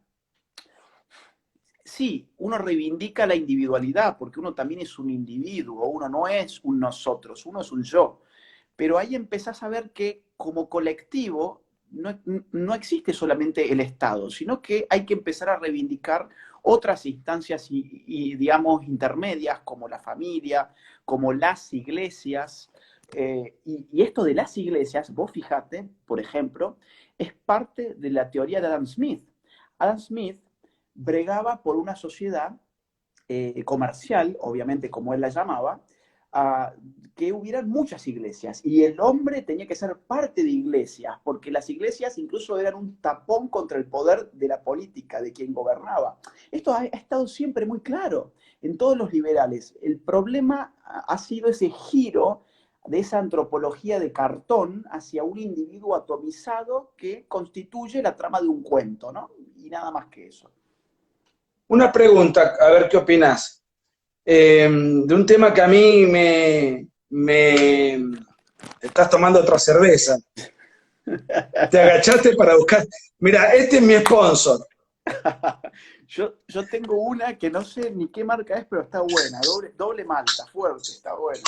sí, uno reivindica la individualidad, porque uno también es un individuo, uno no es un nosotros, uno es un yo. Pero ahí empezás a ver que como colectivo no existe solamente el Estado, sino que hay que empezar a reivindicar otras instancias digamos, intermedias, como la familia, como las iglesias. Y esto de las iglesias, vos fijate, por ejemplo, es parte de la teoría de Adam Smith. Adam Smith bregaba por una sociedad comercial, obviamente como él la llamaba, que hubieran muchas iglesias y el hombre tenía que ser parte de iglesias, porque las iglesias incluso eran un tapón contra el poder de la política, de quien gobernaba. Esto ha estado siempre muy claro en todos los liberales. El problema ha sido ese giro de esa antropología de cartón hacia un individuo atomizado que constituye la trama de un cuento, ¿no? Y nada más que eso. Una pregunta, a ver qué opinás. De un tema que a mí me... Estás tomando otra cerveza. Te agachaste para buscar... Mira, este es mi sponsor. Yo tengo una que no sé ni qué marca es, pero está buena. Doble malta, fuerte, está buena.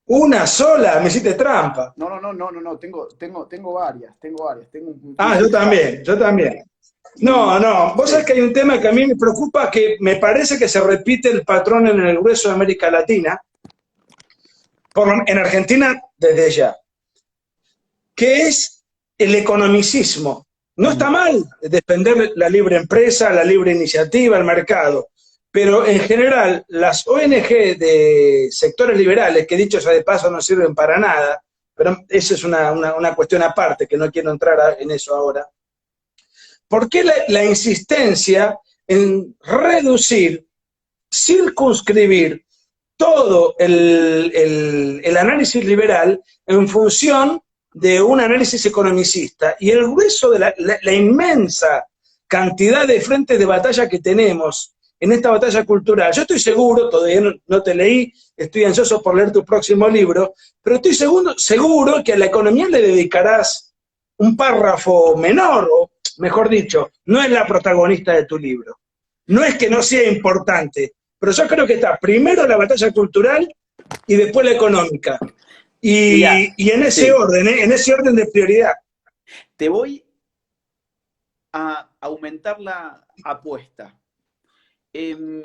Una sola, me hiciste trampa. No. Tengo varias. Tengo Ah, yo también, yo también. No, y no, vos sabés sí. que hay un tema que a mí me preocupa, que me parece que se repite el patrón en el grueso de América Latina, en Argentina desde ya, que es el economicismo. No está mal defender la libre empresa, la libre iniciativa, el mercado, pero en general las ONG de sectores liberales, que dicho sea de paso no sirven para nada, pero esa es una cuestión aparte, que no quiero entrar en eso ahora. ¿Por qué la insistencia en reducir, circunscribir todo el análisis liberal en función de un análisis economicista? Y el grueso de la inmensa cantidad de frentes de batalla que tenemos en esta batalla cultural, yo estoy seguro, todavía no te leí, estoy ansioso por leer tu próximo libro, pero estoy seguro que a la economía le dedicarás un párrafo menor, o mejor dicho, no es la protagonista de tu libro. No es que no sea importante, pero yo creo que está primero la batalla cultural y después la económica. Mira, Y sí, en ese orden de prioridad. te voy a aumentar la apuesta. Eh,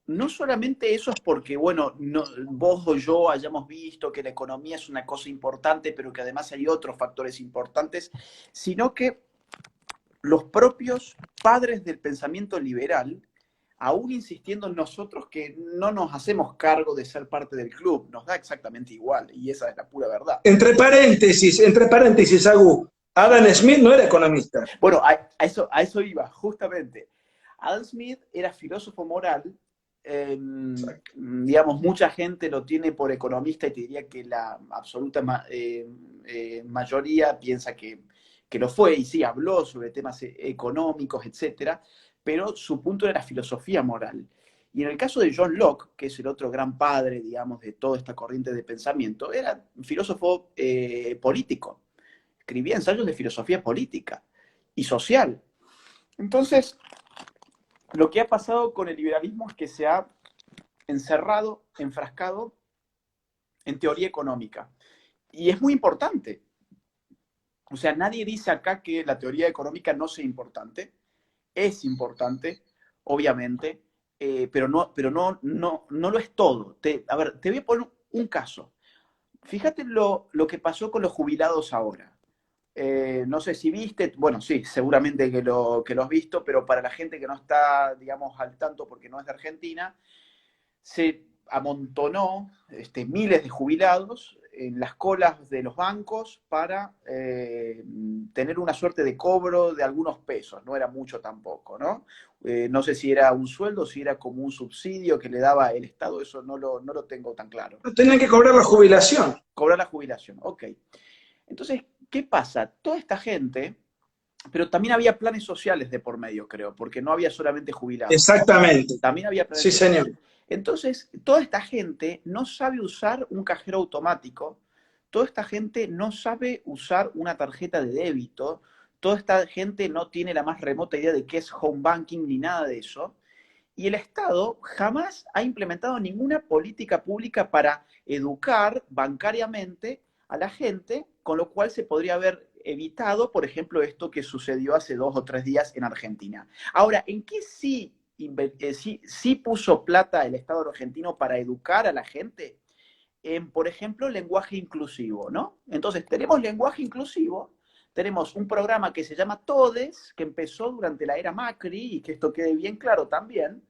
no solamente eso es porque, bueno, no, vos o yo hayamos visto que la economía es una cosa importante, pero que además hay otros factores importantes, sino que los propios padres del pensamiento liberal, aún insistiendo en nosotros que no nos hacemos cargo de ser parte del club, nos da exactamente igual, y esa es la pura verdad. Entre paréntesis, Agu, Sí. Adam Smith no era economista. Bueno, a eso iba, justamente. Adam Smith era filósofo moral, digamos, mucha gente lo tiene por economista y te diría que la absoluta mayoría piensa que lo fue, y sí, habló sobre temas económicos, etcétera, pero su punto era filosofía moral. Y en el caso de John Locke, que es el otro gran padre, digamos, de toda esta corriente de pensamiento, era un filósofo político. escribía ensayos de filosofía política y social. Entonces, lo que ha pasado con el liberalismo es que se ha encerrado, enfrascado en teoría económica. Y es muy importante. O sea, nadie dice acá que la teoría económica no sea importante. Es importante, obviamente, pero no lo es todo. A ver, te voy a poner un caso. Fíjate lo que pasó con los jubilados ahora. No sé si viste, bueno, sí, seguramente que lo has visto, pero para la gente que no está, digamos, al tanto porque no es de Argentina, se amontonó miles de jubilados en las colas de los bancos para tener una suerte de cobro de algunos pesos, no era mucho tampoco, ¿no? No sé si era un sueldo, si era como un subsidio que le daba el Estado, eso no lo tengo tan claro. No tenían que cobrar la jubilación. Cobrar la jubilación, ok. Entonces, ¿qué pasa? Toda esta gente, pero también había planes sociales de por medio, creo, porque no había solamente jubilados. Exactamente. También había planes Sí, sociales. señor. Entonces, toda esta gente no sabe usar un cajero automático, toda esta gente no sabe usar una tarjeta de débito, toda esta gente no tiene la más remota idea de qué es home banking ni nada de eso. Y el Estado jamás ha implementado ninguna política pública para educar bancariamente a la gente, con lo cual se podría haber evitado, por ejemplo, esto que sucedió hace 2 o 3 días en Argentina. Ahora, ¿en qué sí puso plata el Estado argentino para educar a la gente? En, por ejemplo, lenguaje inclusivo, ¿no? Entonces, tenemos lenguaje inclusivo, tenemos un programa que se llama TODES, que empezó durante la era Macri, y que esto quede bien claro también.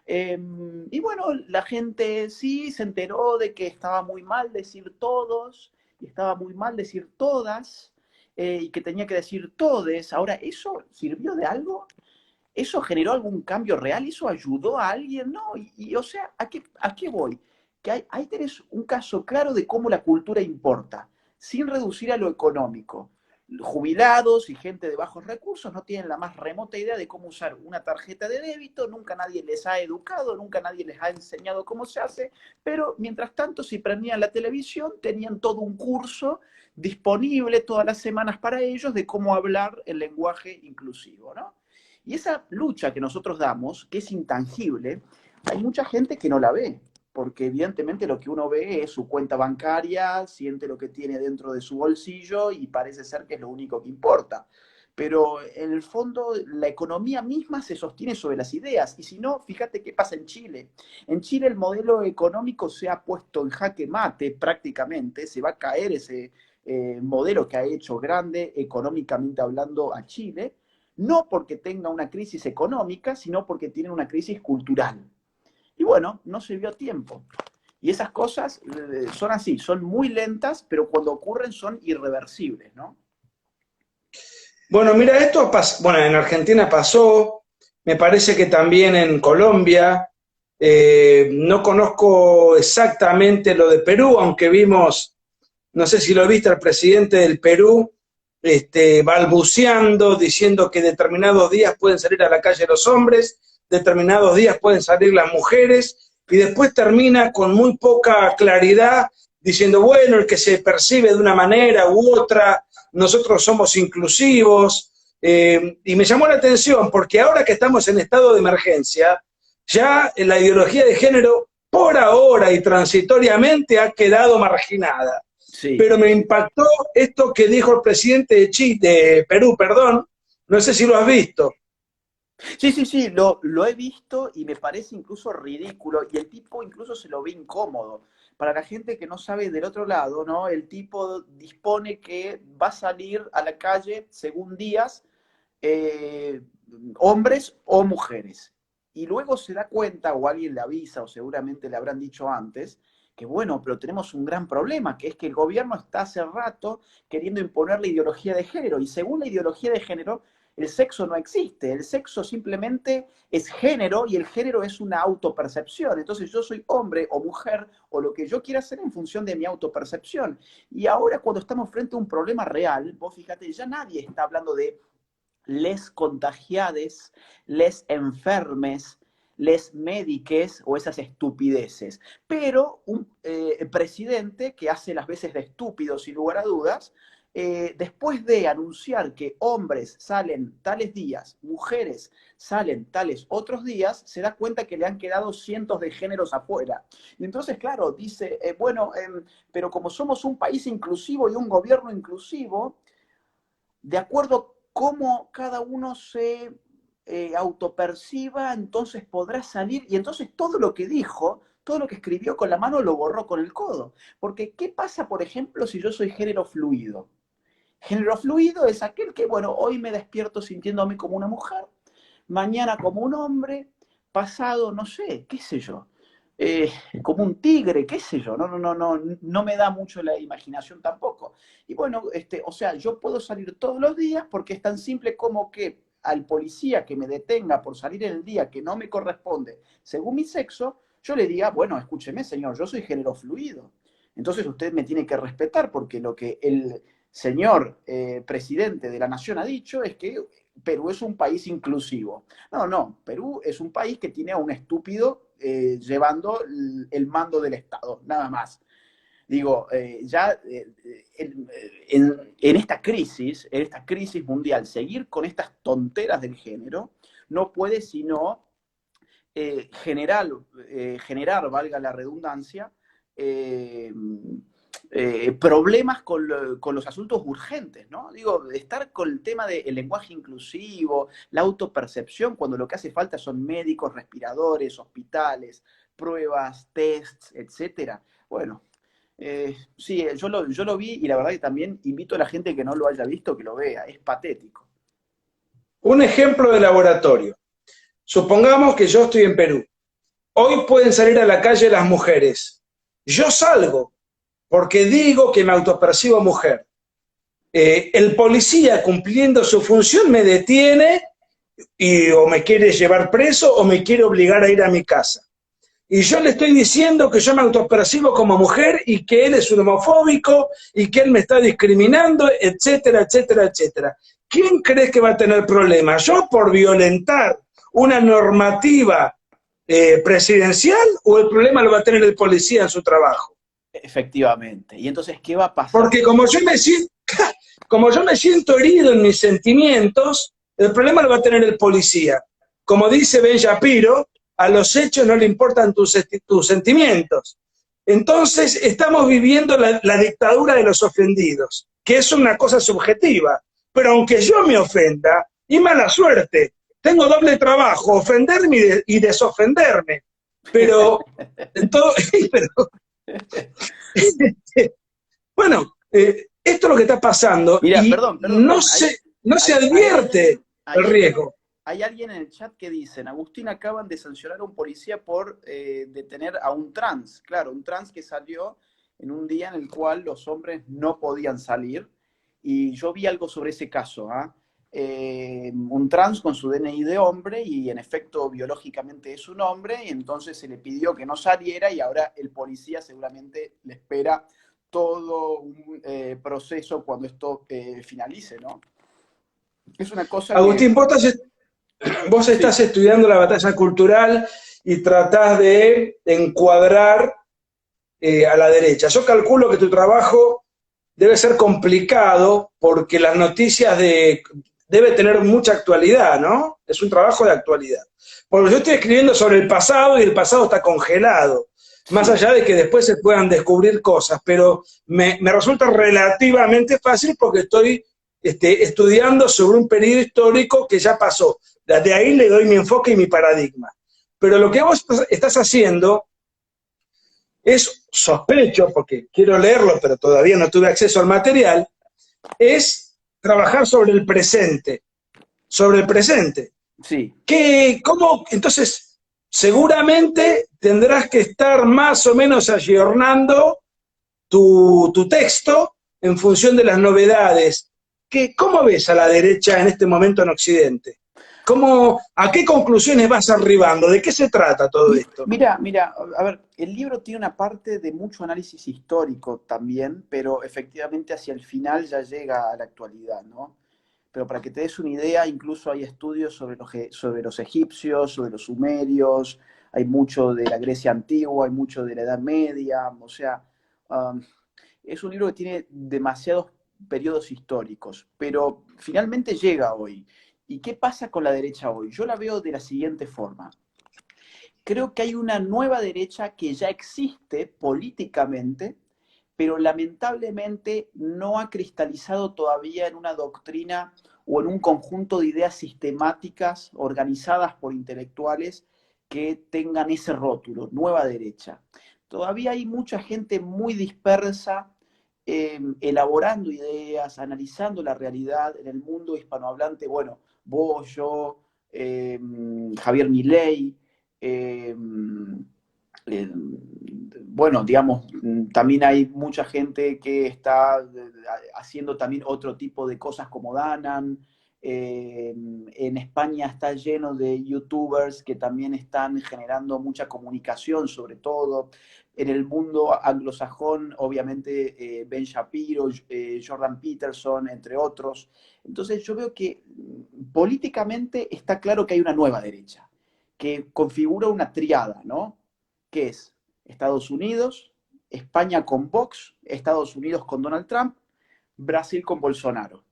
Y bueno, la gente sí se enteró de que estaba muy mal decir todos, y estaba muy mal decir todas, y que tenía que decir todes. Ahora, ¿eso sirvió de algo? ¿Eso generó algún cambio real? ¿Eso ayudó a alguien? No, o sea, ¿a qué voy? Que ahí tenés un caso claro de cómo la cultura importa, sin reducir a lo económico. Jubilados y gente de bajos recursos no tienen la más remota idea de cómo usar una tarjeta de débito, nunca nadie les ha educado, nunca nadie les ha enseñado cómo se hace, pero mientras tanto, si prendían la televisión, tenían todo un curso disponible todas las semanas para ellos de cómo hablar el lenguaje inclusivo, ¿no? Y esa lucha que nosotros damos, que es intangible, hay mucha gente que no la ve, porque evidentemente lo que uno ve es su cuenta bancaria, siente lo que tiene dentro de su bolsillo y parece ser que es lo único que importa. Pero en el fondo la economía misma se sostiene sobre las ideas. Y si no, fíjate qué pasa en Chile. En Chile el modelo económico se ha puesto en jaque mate prácticamente, se va a caer ese modelo que ha hecho grande económicamente hablando a Chile, no porque tenga una crisis económica, sino porque tiene una crisis cultural. Y bueno, no se vio a tiempo. Y esas cosas son así, son muy lentas, pero cuando ocurren son irreversibles, ¿no? Bueno, mira, bueno, en Argentina pasó, me parece que también en Colombia, no conozco exactamente lo de Perú, aunque vimos, no sé si lo viste, al presidente del Perú, balbuceando, diciendo que determinados días pueden salir a la calle los hombres, determinados días pueden salir las mujeres, y después termina con muy poca claridad diciendo, bueno, el que se percibe de una manera u otra, nosotros somos inclusivos, y me llamó la atención porque ahora que estamos en estado de emergencia, ya la ideología de género por ahora y transitoriamente ha quedado marginada. Sí. Pero me impactó esto que dijo el presidente de Perú, perdón, no sé si lo has visto. Sí, lo he visto y me parece incluso ridículo, y el tipo incluso se lo ve incómodo. Para la gente que no sabe del otro lado, ¿no? El tipo dispone que va a salir a la calle según días, eh, hombres o mujeres. Y luego se da cuenta, o alguien le avisa, o seguramente le habrán dicho antes, que bueno, pero tenemos un gran problema, que es que el gobierno está hace rato queriendo imponer la ideología de género, y según la ideología de género, el sexo no existe, el sexo simplemente es género y el género es una autopercepción. Entonces yo soy hombre o mujer o lo que yo quiera hacer en función de mi autopercepción. Y ahora cuando estamos frente a un problema real, vos fíjate, ya nadie está hablando de les contagiades, les enfermes, les médiques o esas estupideces. Pero un presidente que hace las veces de estúpido, sin lugar a dudas, después de anunciar que hombres salen tales días, mujeres salen tales otros días, se da cuenta que le han quedado cientos de géneros afuera. Y entonces, claro, dice, bueno, pero como somos un país inclusivo y un gobierno inclusivo, de acuerdo a cómo cada uno se autoperciba, entonces podrá salir, y entonces todo lo que dijo, todo lo que escribió con la mano lo borró con el codo. Porque, ¿qué pasa, por ejemplo, si yo soy género fluido? Género fluido es aquel que, bueno, hoy me despierto sintiéndome como una mujer, mañana como un hombre, pasado, no sé, qué sé yo, eh, como un tigre, qué sé yo, no me da mucho la imaginación tampoco. Y bueno, o sea, yo puedo salir todos los días porque es tan simple como que al policía que me detenga por salir en el día que no me corresponde según mi sexo, yo le diga, bueno, escúcheme, señor, yo soy género fluido. Entonces usted me tiene que respetar porque lo que el señor presidente de la nación ha dicho es que Perú es un país inclusivo. No, Perú es un país que tiene a un estúpido llevando el mando del Estado, nada más. Digo, ya en esta crisis mundial, seguir con estas tonteras del género no puede sino generar, valga la redundancia, eh, problemas con los asuntos urgentes, ¿no? Digo, estar con el tema del lenguaje inclusivo, la autopercepción, cuando lo que hace falta son médicos, respiradores, hospitales, pruebas, tests, etcétera. Bueno, sí, yo lo vi y la verdad que también invito a la gente que no lo haya visto que lo vea, es patético. Un ejemplo de laboratorio. Supongamos que yo estoy en Perú. Hoy pueden salir a la calle las mujeres. Yo salgo porque digo que me autopercibo mujer. El policía, cumpliendo su función, me detiene y o me quiere llevar preso o me quiere obligar a ir a mi casa. Y yo le estoy diciendo que yo me autopercibo como mujer y que él es un homofóbico y que él me está discriminando, etcétera, etcétera, etcétera. ¿Quién cree que va a tener problemas? ¿Yo por violentar una normativa presidencial o el problema lo va a tener el policía en su trabajo? Efectivamente. Y entonces, ¿qué va a pasar? Porque como yo me siento herido en mis sentimientos, el problema lo va a tener el policía. Como dice Ben Shapiro, a los hechos no le importan tus sentimientos. Entonces estamos viviendo la dictadura de los ofendidos, que es una cosa subjetiva. Pero aunque yo me ofenda, y mala suerte, tengo doble trabajo, ofenderme y desofenderme. Pero, pero bueno, esto es lo que está pasando Mira, y perdón, no se advierte el riesgo. hay alguien en el chat que dicen, Agustín, acaban de sancionar a un policía por detener a un trans. Claro, un trans que salió en un día en el cual los hombres no podían salir. Y yo vi algo sobre ese caso, ¿ah? Un trans con su DNI de hombre y en efecto biológicamente es un hombre y entonces se le pidió que no saliera y ahora el policía seguramente le espera todo un proceso cuando esto finalice, ¿no? Es una cosa que... Agustín, vos estás Sí, estudiando la batalla cultural y tratás de encuadrar a la derecha. Yo calculo que tu trabajo debe ser complicado porque las noticias debe tener mucha actualidad, ¿no? Es un trabajo de actualidad. Porque yo estoy escribiendo sobre el pasado y el pasado está congelado, más sí. allá de que después se puedan descubrir cosas, pero me resulta relativamente fácil porque estoy estudiando sobre un periodo histórico que ya pasó. De ahí le doy mi enfoque y mi paradigma. Pero lo que vos estás haciendo es, sospecho, porque quiero leerlo, pero todavía no tuve acceso al material, es trabajar sobre el presente. Sobre el presente. Sí. ¿Cómo? Entonces, seguramente tendrás que estar más o menos ayornando tu texto en función de las novedades. ¿Cómo ves a la derecha en este momento en Occidente? ¿A qué conclusiones vas arribando? ¿De qué se trata todo esto? Mira, a ver, el libro tiene una parte de mucho análisis histórico también, pero efectivamente hacia el final ya llega a la actualidad, ¿no? Pero para que te des una idea, incluso hay estudios sobre los egipcios, sobre los sumerios, hay mucho de la Grecia antigua, hay mucho de la Edad Media, o sea, um, es un libro que tiene demasiados periodos históricos, pero finalmente llega hoy. ¿Y qué pasa con la derecha hoy? Yo la veo de la siguiente forma. Creo que hay una nueva derecha que ya existe políticamente, pero lamentablemente no ha cristalizado todavía en una doctrina o en un conjunto de ideas sistemáticas organizadas por intelectuales que tengan ese rótulo, nueva derecha. Todavía hay mucha gente muy dispersa, elaborando ideas, analizando la realidad en el mundo hispanohablante. Bueno, vos, yo, Javier Milei, eh, eh, bueno, digamos, también hay mucha gente que está haciendo también otro tipo de cosas como Danan. En España está lleno de youtubers que también están generando mucha comunicación, sobre todo. En el mundo anglosajón, obviamente, Ben Shapiro, Jordan Peterson, entre otros. Entonces yo veo que políticamente está claro que hay una nueva derecha, que configura una triada, ¿no? Que es Estados Unidos, España con Vox, Estados Unidos con Donald Trump, Brasil con Bolsonaro.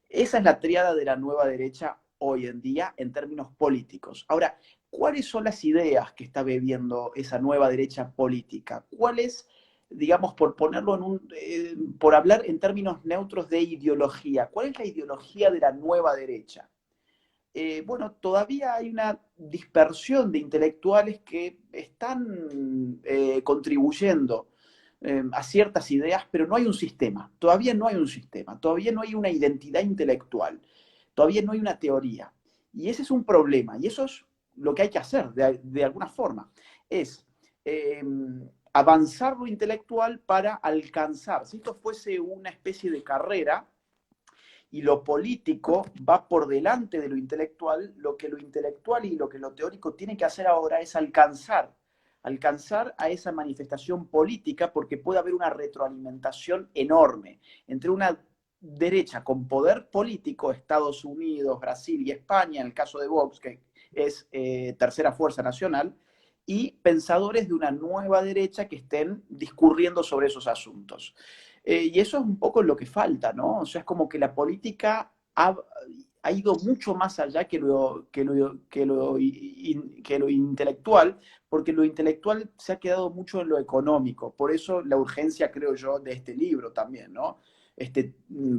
Esa es la tríada de la nueva derecha hoy en día en términos políticos. Ahora, ¿cuáles son las ideas que está bebiendo esa nueva derecha política? ¿Cuáles, digamos, por ponerlo por hablar en términos neutros de ideología, cuál es la ideología de la nueva derecha? Bueno, todavía hay una dispersión de intelectuales que están contribuyendo a ciertas ideas, pero no hay un sistema, todavía no hay un sistema, todavía no hay una identidad intelectual, todavía no hay una teoría. Y ese es un problema, y eso es lo que hay que hacer de alguna forma, es eh, avanzar lo intelectual para alcanzar, si esto fuese una especie de carrera, y lo político va por delante de lo intelectual, lo que lo intelectual y lo que lo teórico tiene que hacer ahora es alcanzar a esa manifestación política, porque puede haber una retroalimentación enorme entre una derecha con poder político, Estados Unidos, Brasil y España, en el caso de Vox, que es tercera fuerza nacional, y pensadores de una nueva derecha que estén discurriendo sobre esos asuntos. Y eso es un poco lo que falta, ¿no? O sea, es como que la política ha ido mucho más allá que lo intelectual, porque lo intelectual se ha quedado mucho en lo económico. Por eso la urgencia, creo yo, de este libro también, ¿no?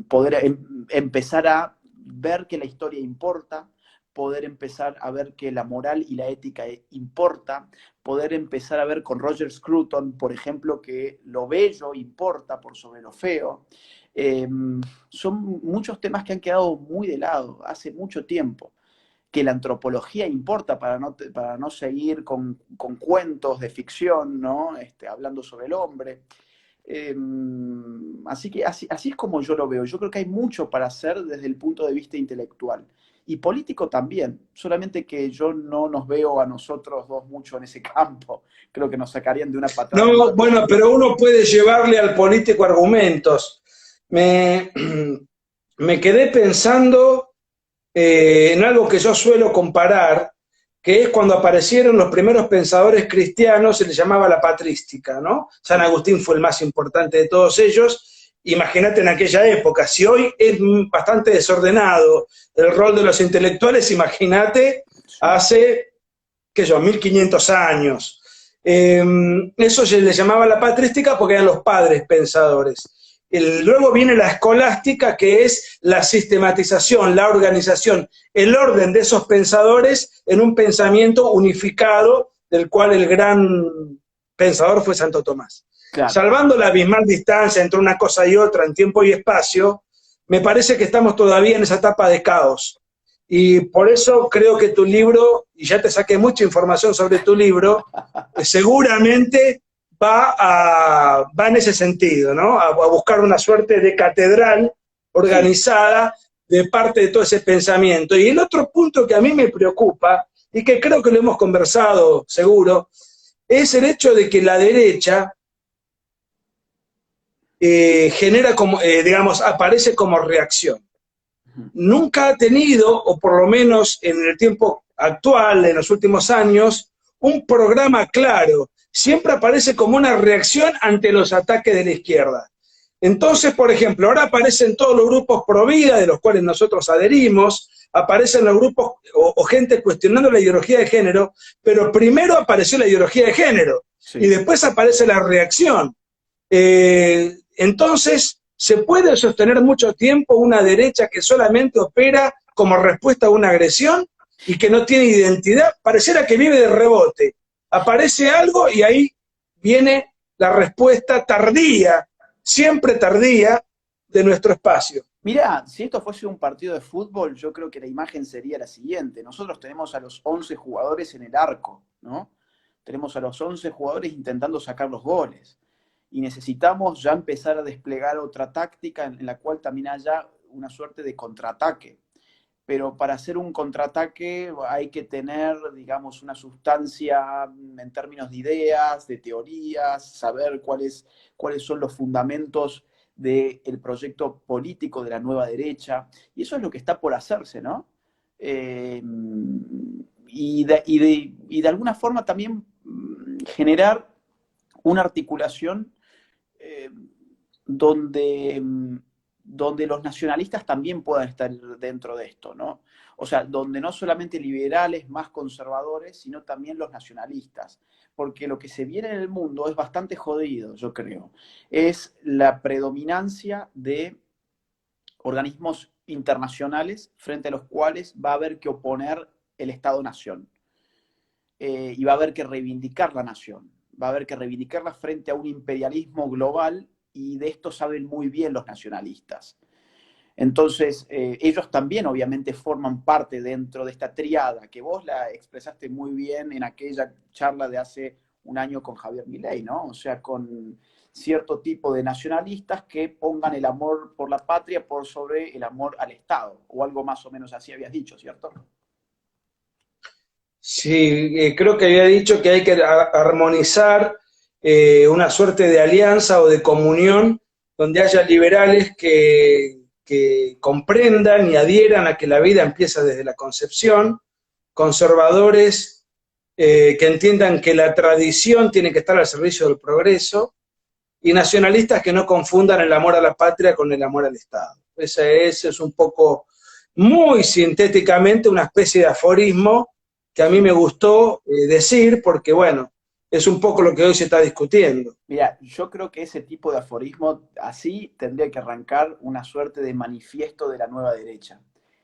Poder empezar a ver que la historia importa, poder empezar a ver que la moral y la ética importa, poder empezar a ver con Roger Scruton, por ejemplo, que lo bello importa por sobre lo feo. Eh, Son muchos temas que han quedado muy de lado hace mucho tiempo. Que la antropología importa para no seguir con cuentos de ficción, ¿no? Hablando sobre el hombre. Así que así es como yo lo veo. Yo creo que hay mucho para hacer desde el punto de vista intelectual. Y político también, solamente que yo no nos veo a nosotros dos mucho en ese campo. Creo que nos sacarían de una patada. No, bueno, pero uno puede llevarle al político argumentos. Me, me quedé pensando en algo que yo suelo comparar, que es cuando aparecieron los primeros pensadores cristianos, se les llamaba la patrística, ¿no? San Agustín fue el más importante de todos ellos. Imagínate en aquella época, si hoy es bastante desordenado el rol de los intelectuales, imagínate hace, qué sé yo, 1500 años. Eso se les llamaba la patrística porque eran los padres pensadores. Luego viene la escolástica, que es la sistematización, la organización, el orden de esos pensadores en un pensamiento unificado, del cual el gran pensador fue Santo Tomás. Claro. Salvando la abismal distancia entre una cosa y otra en tiempo y espacio, me parece que estamos todavía en esa etapa de caos. Y por eso creo que tu libro, y ya te saqué mucha información sobre tu libro, seguramente va en ese sentido, ¿no? A buscar una suerte de catedral organizada de parte de todo ese pensamiento. Y el otro punto que a mí me preocupa, y que creo que lo hemos conversado seguro, es el hecho de que la derecha genera como, digamos, aparece como reacción. Nunca ha tenido, o por lo menos en el tiempo actual, en los últimos años, un programa claro. Siempre aparece como una reacción ante los ataques de la izquierda. Entonces, por ejemplo, ahora aparecen todos los grupos pro vida, de los cuales nosotros adherimos, aparecen los grupos o gente cuestionando la ideología de género, pero primero apareció la ideología de género y Sí. después aparece la reacción. Entonces, ¿se puede sostener mucho tiempo una derecha que solamente opera como respuesta a una agresión y que no tiene identidad? Pareciera que vive de rebote. Aparece algo y ahí viene la respuesta tardía, siempre tardía, de nuestro espacio. Mirá, si esto fuese un partido de fútbol, yo creo que la imagen sería la siguiente. Nosotros tenemos a los 11 jugadores en el arco, ¿no? Tenemos a los 11 jugadores intentando sacar los goles. Y necesitamos ya empezar a desplegar otra táctica en la cual también haya una suerte de contraataque. Pero para hacer un contraataque hay que tener, digamos, una sustancia en términos de ideas, de teorías, saber cuáles son los fundamentos del proyecto político de la nueva derecha, y eso es lo que está por hacerse, ¿no? Eh, y de alguna forma también generar una articulación eh, donde, donde los nacionalistas también puedan estar dentro de esto, ¿no? O sea, donde no solamente liberales más conservadores, sino también los nacionalistas. Porque lo que se viene en el mundo es bastante jodido, yo creo. Es la predominancia de organismos internacionales frente a los cuales va a haber que oponer el Estado-Nación. Y va a haber que reivindicar la nación. Va a haber que reivindicarla frente a un imperialismo global, y de esto saben muy bien los nacionalistas. Entonces, ellos también obviamente forman parte dentro de esta triada, que vos la expresaste muy bien en aquella charla de hace un año con Javier Milei, ¿no? O sea, con cierto tipo de nacionalistas que pongan el amor por la patria por sobre el amor al Estado, o algo más o menos así habías dicho, ¿cierto? Sí, creo que había dicho que hay que armonizar una suerte de alianza o de comunión donde haya liberales que comprendan y adhieran a que la vida empieza desde la concepción, conservadores que entiendan que la tradición tiene que estar al servicio del progreso, y nacionalistas que no confundan el amor a la patria con el amor al Estado. Ese es un poco, muy sintéticamente, una especie de aforismo que a mí me Sí. gustó decir, porque bueno, es un poco lo que hoy se está discutiendo. Mira, yo creo que ese tipo de aforismo así tendría que arrancar una suerte de manifiesto de la nueva derecha.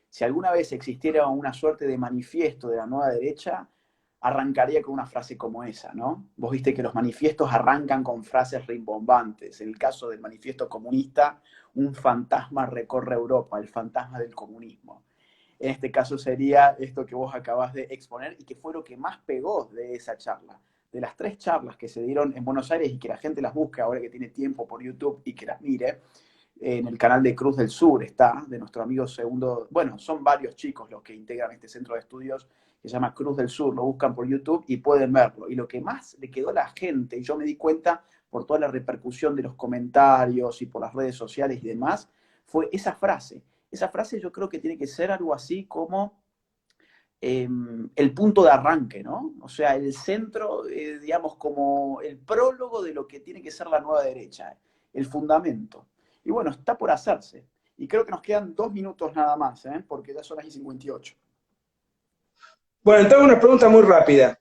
Si alguna vez existiera una suerte de manifiesto de la nueva derecha, arrancaría con una frase como esa, ¿no? Vos viste que los manifiestos arrancan con frases rimbombantes. En el caso del manifiesto comunista, un fantasma recorre Europa, el fantasma del comunismo. En este caso sería esto que vos acabás de exponer y que fue lo que más pegó de esa charla. De las 3 charlas que se dieron en Buenos Aires y que la gente las busque ahora que tiene tiempo por YouTube y que las mire, en el canal de Cruz del Sur está, de nuestro amigo segundo, bueno, son varios chicos los que integran este centro de estudios que se llama Cruz del Sur, lo buscan por YouTube y pueden verlo. Y lo que más le quedó a la gente, y yo me di cuenta por toda la repercusión de los comentarios y por las redes sociales y demás, fue esa frase. Esa frase yo creo que tiene que ser algo así como el punto de arranque, ¿no? O sea, el centro, digamos, como el prólogo de lo que tiene que ser la nueva derecha, el fundamento. Y bueno, está por hacerse. Y creo que nos quedan 2 minutos nada más, ¿eh? Porque ya son las 58. Bueno, entonces una pregunta muy rápida.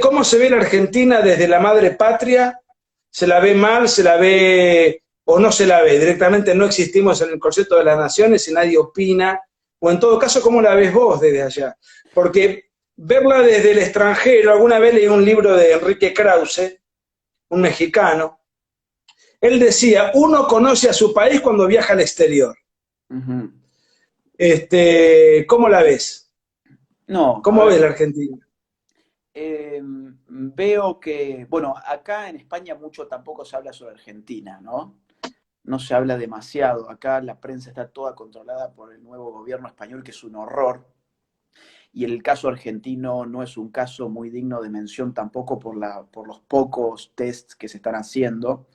¿Cómo se ve la Argentina desde la madre patria? ¿Se la ve mal? ¿Se la ve o no se la ve? Directamente no existimos en el concepto de las naciones y nadie opina. O en todo caso, ¿cómo la ves vos desde allá? Porque verla desde el extranjero, alguna vez leí un libro de Enrique Krause, un mexicano. Él decía, uno conoce a su país cuando viaja al exterior. Ujú. ¿Cómo la ves? No, a ¿Cómo ves ver, la Argentina? veo que, bueno, acá en España mucho tampoco se habla sobre Argentina, ¿no? No se habla demasiado. Acá la prensa está toda controlada por el nuevo gobierno español, que es un horror. Y el caso argentino no es un caso muy digno de mención tampoco por los pocos tests que se están haciendo.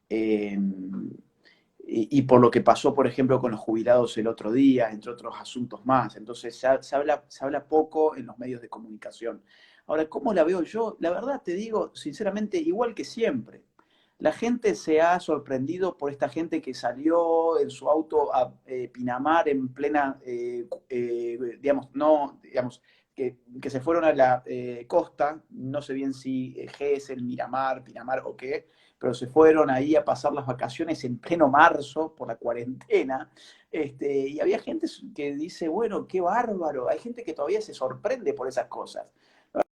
Eh, y por lo que pasó, por ejemplo, con los jubilados el otro día, entre otros asuntos más. Entonces se habla poco en los medios de comunicación. Ahora, ¿cómo la veo yo? La verdad te digo, sinceramente, igual que siempre. La gente se ha sorprendido por esta gente que salió en su auto a Pinamar en plena, digamos, no, digamos, que se fueron a la costa, no sé bien si Gesell, Miramar, Pinamar o qué, pero se fueron ahí a pasar las vacaciones en pleno marzo por la cuarentena. Y había gente que dice, bueno, qué bárbaro. Hay gente que todavía se sorprende por esas cosas.